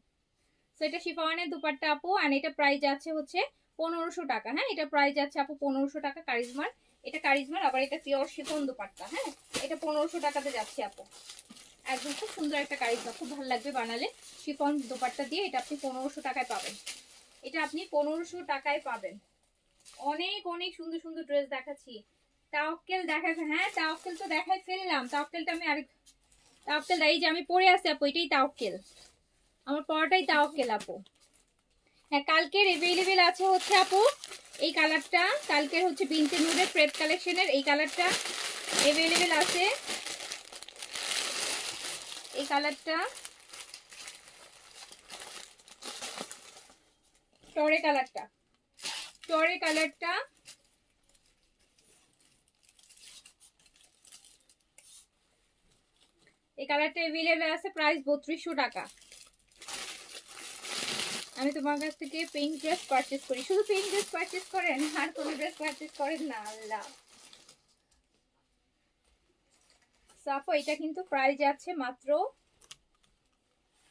সো এটা শিফনের দুপাট্টা আপু, আর এটা প্রাইস আছে হচ্ছে 1500 টাকা। হ্যাঁ, এটা প্রাইস আছে আপু 1500 টাকা কারিজমার। এটা কারিজমার, আবার এটা পিওর শিফন দুপাট্টা। হ্যাঁ, এটা 1500 টাকাতে যাচ্ছে আপু। একদম খুব সুন্দর একটা কারিজমা, খুব ভালো লাগবে বানালে। শিফন দোপাট্টা দিয়ে এটা আপনি 1500 টাকায় পাবেন। এটা আপনি 1500 টাকায় পাবেন। অনেক অনেক সুন্দর সুন্দর ড্রেস দেখাচ্ছি। তাওয়াক্কেল দেখাচ্ছে, হ্যাঁ তাওয়াক্কেল তো দেখাই ফেললাম। তাওয়াক্কেলটা আমি তাওয়াক্কেল এই যে আমি পরে আছি আপু, এটাই তাওয়াক্কেল, আমার পরাটাই তাওয়াক্কেল আপু। হ্যাঁ, কালকের এভেলেবেল আছে হচ্ছে আপু এই কালারটা। কালকের হচ্ছে বিনতে নুডের প্রেপ কালেকশনের এই কালারটা এভেলেবেল আছে। এই কালারটা টরে কালারটা, এই কালারটা अवेलेबल আছে, প্রাইস 3200 টাকা। আমি তোমার কাছ থেকে পিঙ্ক ড্রেস পারচেজ করি। শুধু পিঙ্ক ড্রেস পারচেজ করেন আর কোন ড্রেস পারচেজ করেন না? আল্লাহ। সাফো এটা কিন্তু প্রাইস আছে মাত্র,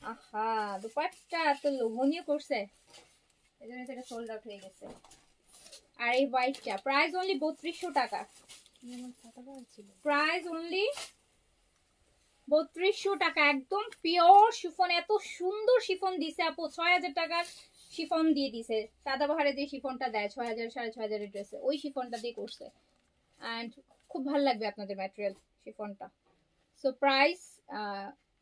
আহা দুপাট্টা এত লোভনীয় করছে, এজন্য এটা সোল্ড আউট হয়ে গেছে। আর এই হোয়াইটটা প্রাইস অনলি 3200 টাকা, প্রাইস অনলি 3200 টাকা। একদম পিওর শিফন, এত সুন্দর শিফন দিছে আপু। 6000 টাকার শিফন দিয়ে দিছে, সাদাবাহারে যে শিফনটা দেয় 6000 6500 এর ড্রেসে, ওই শিফনটা দিয়ে করছে। অ্যান্ড খুব ভালো লাগবে আপনাদের ম্যাটেরিয়াল শিফনটা। সো প্রাইস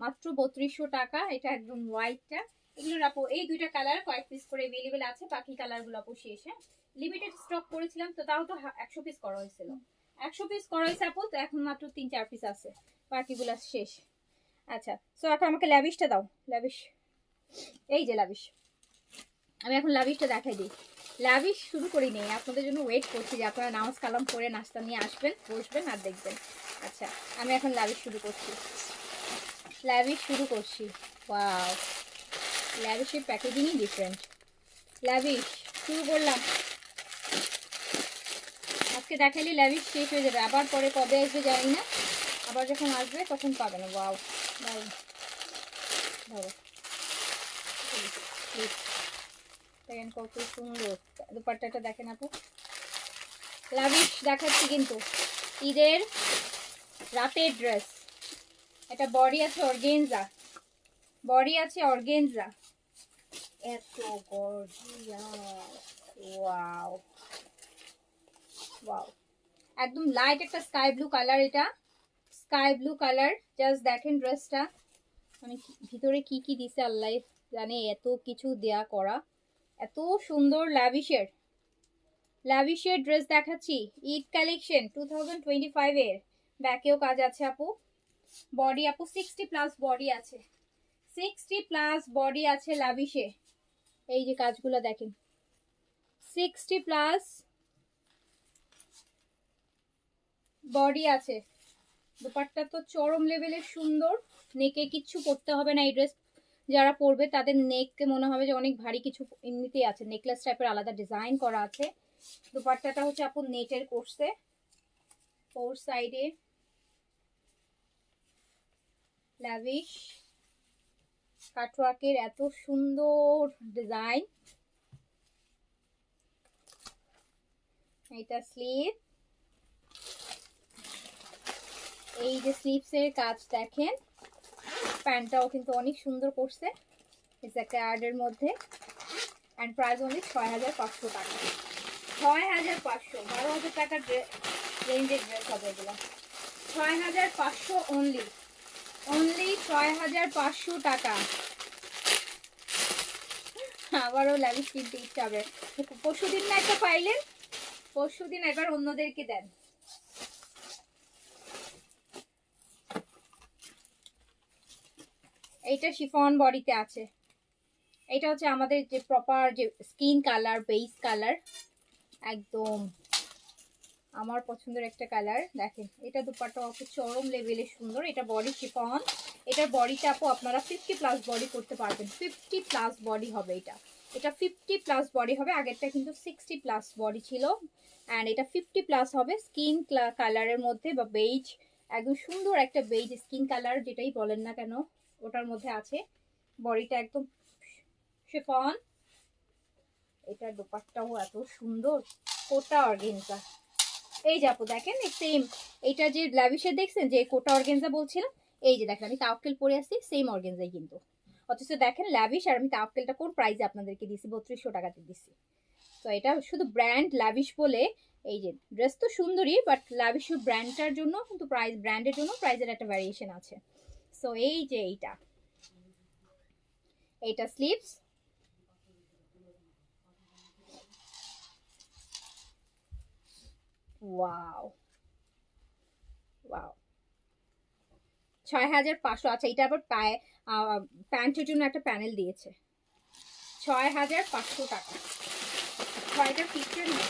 মাত্র 3200 টাকা। এটা একদম হোয়াইটটা। এগুলোর আপু এই দুইটা কালার কয়েক পিস করে अवेलेबल আছে, বাকি কালারগুলো আপু শেষ। হ্যাঁ, লিমিটেড স্টক করেছিলাম তো, তাও তো 100 পিস করা হয়েছিল, 100 পিস করা হয়েছে আপু, তো এখন মাত্র 3-4 পিস আছে, বাকিগুলো শেষ। আচ্ছা, সো এখন আমাকে ল্যাভিশটা দাও। ল্যাভিশ, এই যে ল্যাভিশ, আমি এখন ল্যাভিশটা দেখাই দিই। ল্যাভিশ শুরু করি নেই, আপনাদের জন্য ওয়েট করছি যে আপনারা নামাজ কালাম করে নাস্তা নিয়ে আসবেন, বসবেন আর দেখবেন। আচ্ছা, আমি এখন ল্যাভিশ শুরু করছি। ওয়াও, ল্যাভিশের প্যাকেজিংই ডিফারেন্ট। ল্যাভিশ শুরু করলাম, আজকে দেখাইলে ল্যাভিশ শেষ হয়ে যাবে, আবার পরে কবে আসবে জানি না, আবার যখন আসবে তখন পাবে না। ওয়াও, ধরো দেখেন কত সুন্দর দুপাট্টাটা, দেখেন আপু। লাভিশ দেখাচ্ছি কিন্তু ঈদের রাতের ড্রেস। এটা বডি আছে অর্গেনজা, এত গর্জিয়াস। ওয়াও ওয়াও, একদম লাইট একটা স্কাই ব্লু কালার, এটা স্কাই ব্লু কালার। জাস্ট দেখেন ড্রেসটা, মানে ভিতরে কি কি দিছে আল্লাহ জানে, এত কিছু দেয়া করা, এত সুন্দর। ল্যাভিশের ড্রেস দেখাচ্ছি, ঈদ কালেকশন 2025 এর। ব্যাকেও কাজ আছে আপু, বডি আপু 60+ বডি আছে, 60+ বডি আছে ল্যাভিশে। এই যে কাজগুলো দেখেন, 60+ বডি আছে। দুপাট্টা তো চরম লেভেলের সুন্দর, নেকে কিচ্ছু করতে হবে না। এই ড্রেস যারা পরবে তাদের নেককে মনে হবে যে অনেক ভারী কিছু এমনিতেই আছে, নেকলেস টাইপের আলাদা ডিজাইন করা আছে। দুপাট্টাটা হচ্ছে আপু নেটের করছে, ফোর সাইডে ল্যাভিশ কাটওয়ার্কের এত সুন্দর ডিজাইন। এটা স্লিভ, এই যে স্লিভসের কাজ দেখেন, প্যান্টটাও কিন্তু অনেক সুন্দর করছে। ইটস একটা অ্যাডের মধ্যে অ্যান্ড প্রাইস অনলি 6500 টাকা। 6500, 12,000 টাকার রেঞ্জের ড্রেস হবে এগুলো। 6500 অনলি, অনলি 6500 টাকা। আবারও লাভিশ কিনতে ইচ্ছা হবে। পরশুদিন না একটা পাইলেন, পরশুদিন একবার অন্যদেরকে দেন। এইটা শিফন বডিতে আছে। এটা হচ্ছে আমাদের যে প্রপার যে স্কিন কালার, বেস কালার, একদম আমার পছন্দের একটা কালার। দেখেন এটা দুপাট্টা অনেক চরম লেভেলের সুন্দর। এটা বডি শিফন, এটার বডিটা আপু আপনারা 50+ বডি করতে পারবেন। 50+ বডি হবে এটা, এটা 50+ বডি হবে। আগেরটা কিন্তু 60+ বডি ছিল, অ্যান্ড এটা 50+ হবে। স্কিন কালারের মধ্যে বা বেজ, একদম সুন্দর একটা বেজ স্কিন কালার যেটাই বলেন না কেন ওটার মধ্যে আছে। বডিটা একদম শিফন। এটার দোপাট্টাও এত সুন্দর, কোটা অর্গেনজা। এই যে আপু দেখেন সেম, এইটা যে ল্যাভিশে দেখছেন যে কোটা অর্গেনজা বলছিলাম, এই যে দেখেন আমি তাওয়াক্কেল পরে আসছি সেম অর্গেনজাই কিন্তু। অথচ দেখেন ল্যাভিশ আর আমি তাওয়াক্কেলটা কোন প্রাইসে আপনাদেরকে দিছি, 3200 টাকাতে দিছি। তো এটা শুধু ব্র্যান্ড ল্যাভিশ বলে। এই যে ড্রেস তো সুন্দরই, বাট ল্যাভিশ ব্র্যান্ডটার জন্য কিন্তু প্রাইস, ব্র্যান্ডের জন্য প্রাইসের একটা ভ্যারিয়েশন আছে। সো এই যে এইটা স্লিভস, ওয়াও ওয়াও, 6500। আচ্ছা এটা আবার পায়ে প্যান্টের জন্য একটা প্যানেল দিয়েছে, 6500 টাকা। ছয়টার পিকচার নেই।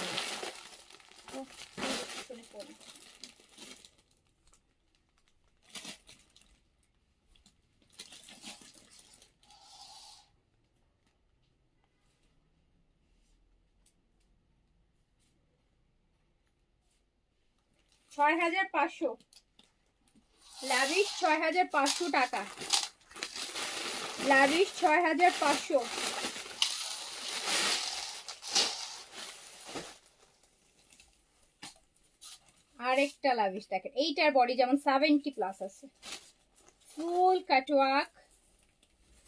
6500 লাভিশ, 6500 টাকা লাভিশ, 6500। আরেকটা লাভিশ দেখেন, এইটার বডি যেমন 70+ আছে, ফুল কাটওয়ার্ক,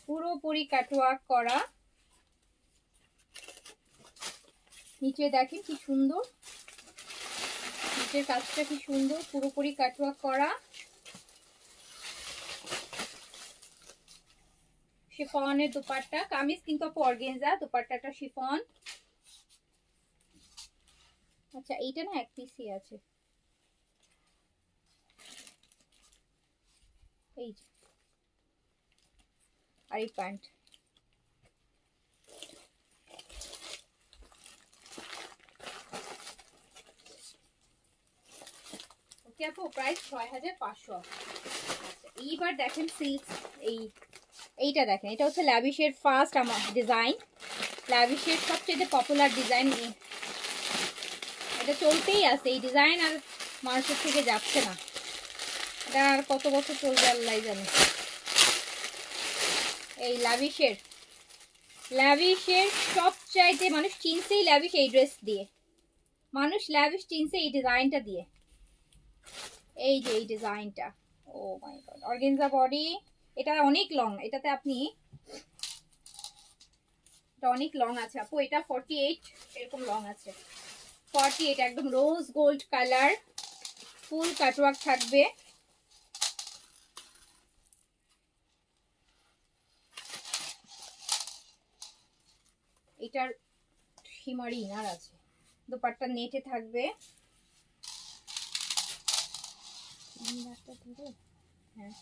পুরোপুরি কাটওয়ার্ক করা। নিচে দেখেন কি সুন্দর, নিচের কাজটা কি সুন্দর, পুরোপুরি কাটওয়ার্ক করা। শিফনের দুপাট্টা, কামিজ কিন্তু আপু অর্গেনজা, দুপাট্টাটা শিফন। আচ্ছা এইটা না এক পিসই আছে, এই যে আর এই প্যান্ট। ওকে আপু প্রাইস 6500। আচ্ছা এইবার দেখেন সিল্ক, এইটা দেখেন, এটা হচ্ছে ল্যাভিশের ফার্স্ট আমার ডিজাইন, ল্যাভিশের সবচেয়ে পপুলার ডিজাইন। এটা চলতেই আছে এই ডিজাইন, আর মার্কেট থেকে যাচ্ছে না। এটা আর কত বছর চলবে আল্লাহ জানে। এই ল্যাভিশের সবচাইতে মানুষ চিনছেই ল্যাভিশ এই ড্রেস দিয়ে, মানুষ ল্যাভিশ চিনছে এই ডিজাইনটা দিয়ে। এই যে এই ডিজাইনটা, ও মাই গড, অর্গানজা বডি। এটা অনেক লং, এটাতে আপনি, এটা অনেক লং আছে আপু, এটা 48 এরকম লং আছে, 48। একদম রোজ গোল্ড কালার, ফুল কাটওয়ার্ক থাকবে। এটার হিমারি ইনার আছে, দুপাট্টা নেটে থাকবে। হ্যাঁ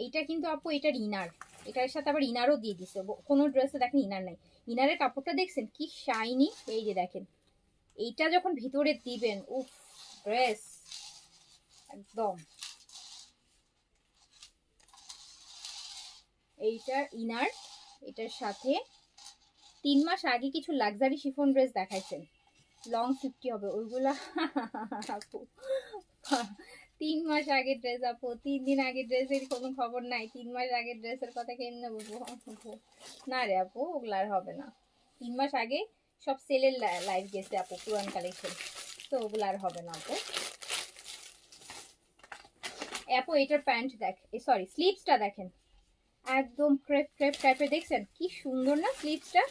এইটা কিন্তু আপু এটার ইনার, এটার সাথে আবার ইনারও দিয়ে দিছে। কোনো ড্রেসে দেখেন ইনার নাই, ইনারের কাপড়টা দেখছেন কি শাইনি। এই যে দেখেন এইটা যখন ভিতরে দিবেন, উফ ড্রেস একদম। এইটার ইনার, এটার সাথে 3 মাস আগে কিছু লাক্সারি শিফন ড্রেস দেখাইছেন, লং 50 হবে ওইগুলা আপু। 3 মাস আগে ড্রেস আপু, 3 দিন আগে ড্রেসের কোনো খবর নাই। 3 মাস আগে ড্রেসের কথা কেমনে বলবো না রে আপু, ওগুলা আর হবে না। 3 মাস আগে সব সেলের লাইভ গেছে আপু, পুরান কালেকশন, তো ওগুলা আর হবে না আপু। আপু এটার প্যান্ট দেখ, সরি স্লিভসটা দেখেন, একদম ক্রেপ ক্রেপ টাইপের, দেখছেন কি সুন্দর না স্লিভসটা,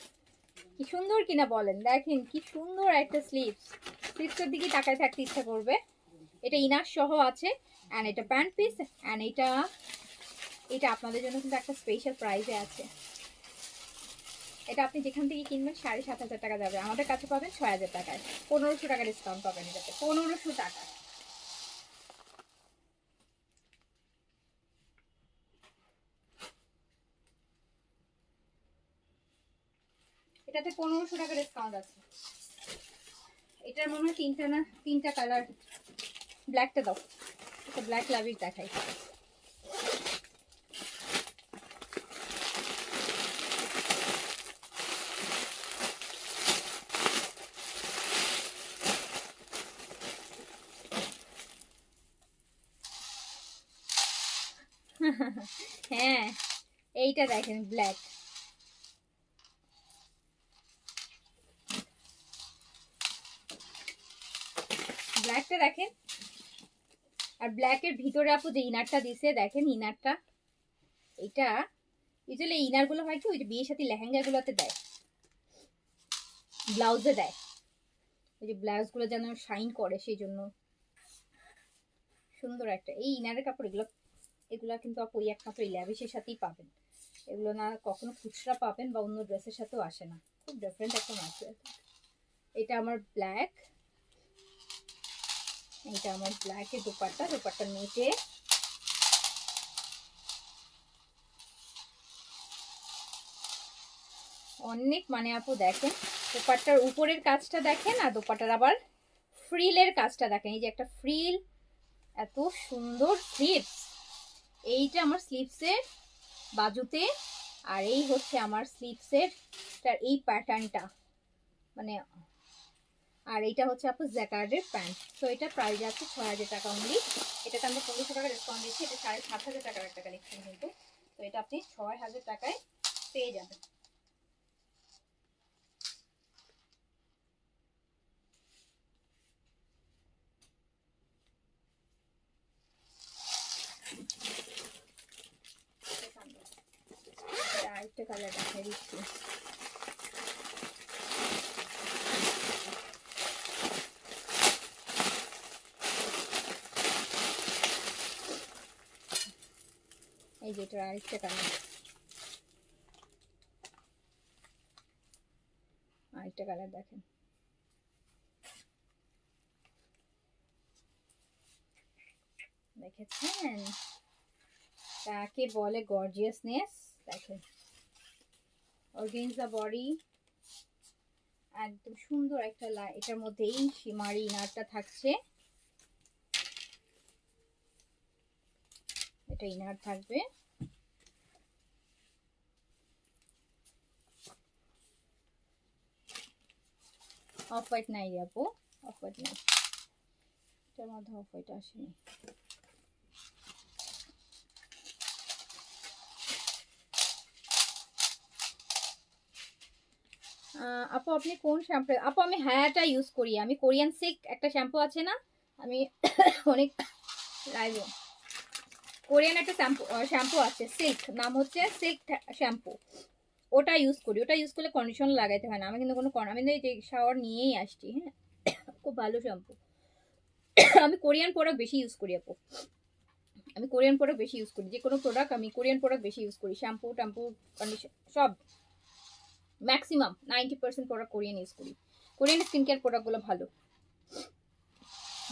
কি সুন্দর কিনা বলেন, দেখেন কি সুন্দর একটা স্লিভসের দিকে তাকায় থাকতে ইচ্ছা করবে। এটা ইনার সহ আছে অ্যান্ড এটা প্যান্ট পিস অ্যান্ড এটা এটা আপনাদের জন্য কিন্তু একটা স্পেশাল প্রাইসে আছে। এটা আপনি যেখান থেকে কিনবেন 7,500 টাকা যাবে, আমাদের কাছে পাবেন 6,000 টাকায়, 1500 টাকা ডিসকাউন্ট পাবেন এটাতে, 1500 টাকা। এটাতে 1500 টাকা ডিসকাউন্ট আছে। এটার মনে হয় তিনটা কালার। ব্ল্যাকটা দাও, এটা ব্ল্যাক লাভির দেখাই। হ্যাঁ এইটা দেখেন ব্ল্যাক, ব্ল্যাকটা দেখেন। আর ব্ল্যাকের ভিতরে আপু যে ইনারটা দিছে দেখেন, ইনারটা এটা ইউজুয়ালি ইনার গুলো হয় কি ওই যে বিয়ের সাথে লেহেঙ্গা গুলোতে দেয়, ব্লাউজে দেয়, ওই যে ব্লাউজ গুলো যেন শাইন করে সেই জন্য সুন্দর একটা এই ইনারের কাপড়। এগুলা কিন্তু আপু ওই একমাত্র এই ল্যাভিশের সাথেই পাবেন, এগুলো না কখনো খুচরা পাবেন বা অন্য ড্রেসের সাথেও আসে না, খুব ডিফারেন্ট একটা ম্যাটেরিয়াল। এটা আমার ব্ল্যাক, এটা আমার ব্ল্যাকের দোপাট্টা নেটে, অনেক মানে আপু দেখেন দোপাট্টার উপরের কাজটা দেখেন আর দোপাট্টার আবার ফ্রিলের কাজটা দেখেন, এই যে একটা ফ্রিল, এত সুন্দর স্লিভস। এইটা আমার স্লিভসের বাজুতে, আর এই হচ্ছে আমার স্লিভসের এই প্যাটার্নটা মানে, আর এইটা হচ্ছে আপু জ্যাকার্ডের প্যান্ট। তো এটা প্রাইস আছে 6,000 টাকা অনলি। এটাতে আমরা 1500 টাকা ডিসকাউন্ট দিচ্ছি, এটা 7,500 টাকার একটা কালেকশন কিন্তু। তো এটা আপনি 6,000 টাকায় পেয়ে যাবেন। আরেকটা কালার দেখাই দিচ্ছি, এই যে এটা আরেকটা কালার, আরেকটা কালার দেখেন, দেখেছেন তাকে বলে গর্জিয়াসনেস। দেখেন অর্গানজা বডি, একদম সুন্দর একটা এটার মধ্যে এই শিমারি ইনারটা থাকছে, এটা ইনার থাকবে, অফ হোয়াইট নাই আপু, অফ হোয়াইট নাই, এটার মধ্যে অফ হোয়াইট আসেনি। আপু আপনি কোন শ্যাম্পু? আপু আমি হ্যাঁটা ইউজ করি, আমি কোরিয়ান সিল্ক একটা শ্যাম্পু আছে না, আমি অনেক লাইভ কোরিয়ান একটা শ্যাম্পু আছে সিল্ক, নাম হচ্ছে সিল্ক শ্যাম্পু, ওটা ইউজ করি। ওটা ইউজ করলে কন্ডিশন লাগাইতে হয় না, আমি কিন্তু কোনো আমি যে শাওয়ার নিয়েই আসছি। হ্যাঁ খুব ভালো শ্যাম্পু। আমি কোরিয়ান প্রোডাক্ট বেশি ইউজ করি আপু, আমি কোরিয়ান প্রোডাক্ট বেশি ইউজ করি, যে কোনো প্রোডাক্ট আমি কোরিয়ান প্রোডাক্ট বেশি ইউজ করি, শ্যাম্পু ট্যাম্পু কন্ডিশন সব ম্যাক্সিমাম 90% প্রোডাক্ট কোরিয়ান ইউজ করি। কোরিয়ান স্কিন কেয়ার প্রোডাক্টগুলো ভালো।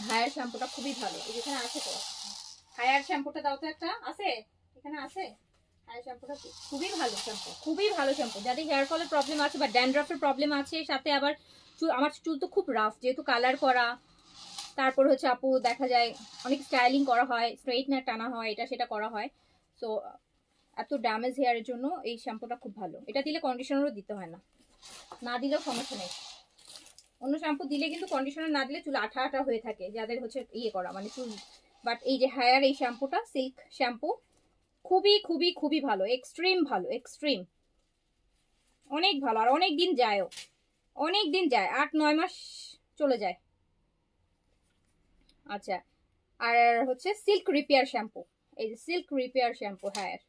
হায়ার শ্যাম্পুটা খুবই ভালো, এই যেখানে আছে তো হায়ার শ্যাম্পুটা দাও তো, একটা আছে এখানে আছে হায়ার শ্যাম্পুটা, খুবই ভালো শ্যাম্পু, খুবই ভালো শ্যাম্পু। যাদের হেয়ার ফলের প্রবলেম আছে বা ড্যান্ড্রাফের প্রবলেম আছে, সাথে আবার আমার চুল তো খুব রাফ, যেহেতু কালার করা, তারপর হচ্ছে আপু দেখা যায় অনেক স্টাইলিং করা হয়, স্ট্রেইটনার টানা হয়, এটা সেটা করা হয়, সো এত ড্যামেজ হেয়ারের জন্য এই শ্যাম্পুটা খুব ভালো। এটা দিলে কন্ডিশনারও দিতে হয় না, না দিলেও সমস্যা নেই। অন্য শ্যাম্পু দিলে কিন্তু কন্ডিশনার না দিলে চুল আঠা আঠা হয়ে থাকে, যাদের হচ্ছে ইয়ে করা মানে চুল। বাট এই যে হায়ার এই শ্যাম্পুটা সিল্ক শ্যাম্পু খুবই খুবই খুবই ভালো, এক্সট্রিম ভালো, এক্সট্রিম অনেক ভালো। আর অনেক দিন যায়ও, অনেক দিন যায়, 8-9 মাস চলে যায়। আচ্ছা, আর হচ্ছে সিল্ক রিপেয়ার শ্যাম্পু, এই যে সিল্ক রিপেয়ার শ্যাম্পু হায়ার,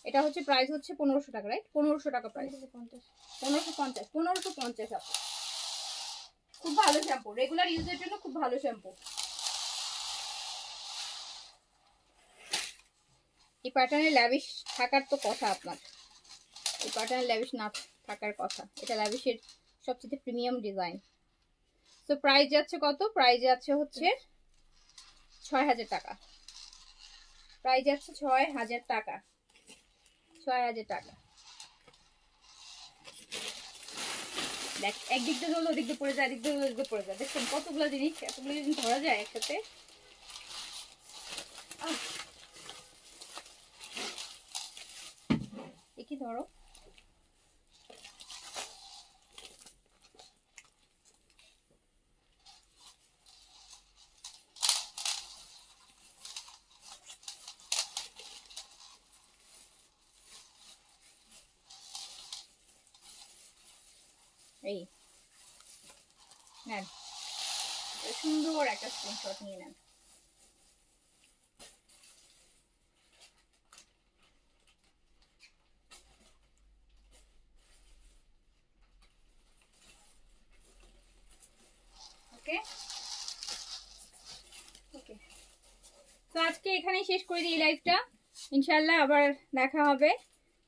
এটা হচ্ছে প্রাইস হচ্ছে 1500 টাকা, রাইট? 1500 টাকা প্রাইস। 1550 1550 আপু। খুব ভালো শ্যাম্পু, রেগুলার ইউজের জন্য খুব ভালো শ্যাম্পু। এই প্যাটার্নের ল্যাভিশ থাকার তো কথা আপনার, এই প্যাটার্নের ল্যাভিশ না থাকার কথা। এটা ল্যাভিশের সবচেয়ে প্রিমিয়াম ডিজাইন। তো প্রাইস যাচ্ছে কত? প্রাইস যাচ্ছে হচ্ছে 6000 টাকা। প্রাইস যাচ্ছে 6000 টাকা, 6000 টাকা। দেখ, একদিক দিয়ে ধরলে ওদিক দিয়ে পড়ে যায়, এদিক দিয়ে ওদিক দিয়ে পড়ে যায়। দেখছেন কতগুলো জিনিস, এতগুলো জিনিস ধরা যায় একসাথে। দেখি ধরো, এই নেন, সুন্দর একটা স্ক্রিনশট নিয়ে নেন। ওকে ওকে, তো আজকে এখানেই শেষ করে দিই লাইভটা। ইনশাল্লাহ আবার দেখা হবে।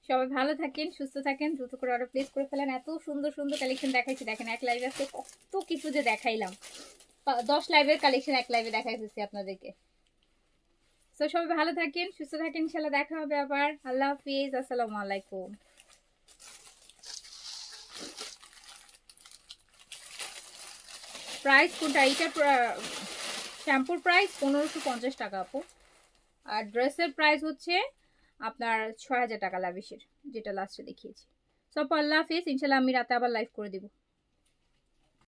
সবাই ভালো থাকেন, সুস্থ থাকেন, দ্রুত করে অর্ডার প্লেস করে ফেলেন। এত সুন্দর সুন্দর কালেকশন দেখাইছি, দেখেন এক লাইভে আজকে কত কিছু যে দেখাইলাম। 10 লাইভের কালেকশন এক লাইভে দেখাইতেছি আপনাদেরকে। তো সবাই ভালো থাকেন, সুস্থ থাকেন, ইনশাল্লাহ দেখা হবে আবার। আল্লাহ হাফিজ, আসসালামু আলাইকুম। প্রাইস কোনটা? এইটা শ্যাম্পুর প্রাইস 1550 টাকা আপু। আর ড্রেসের প্রাইস হচ্ছে আপনার 6000 টাকা লাভিশের, যেটা লাস্টে দেখিয়েছি। সব আল্লাহ হাফিজ, ইনশাল্লাহ আমি রাতে আবার লাইভ করে দিব।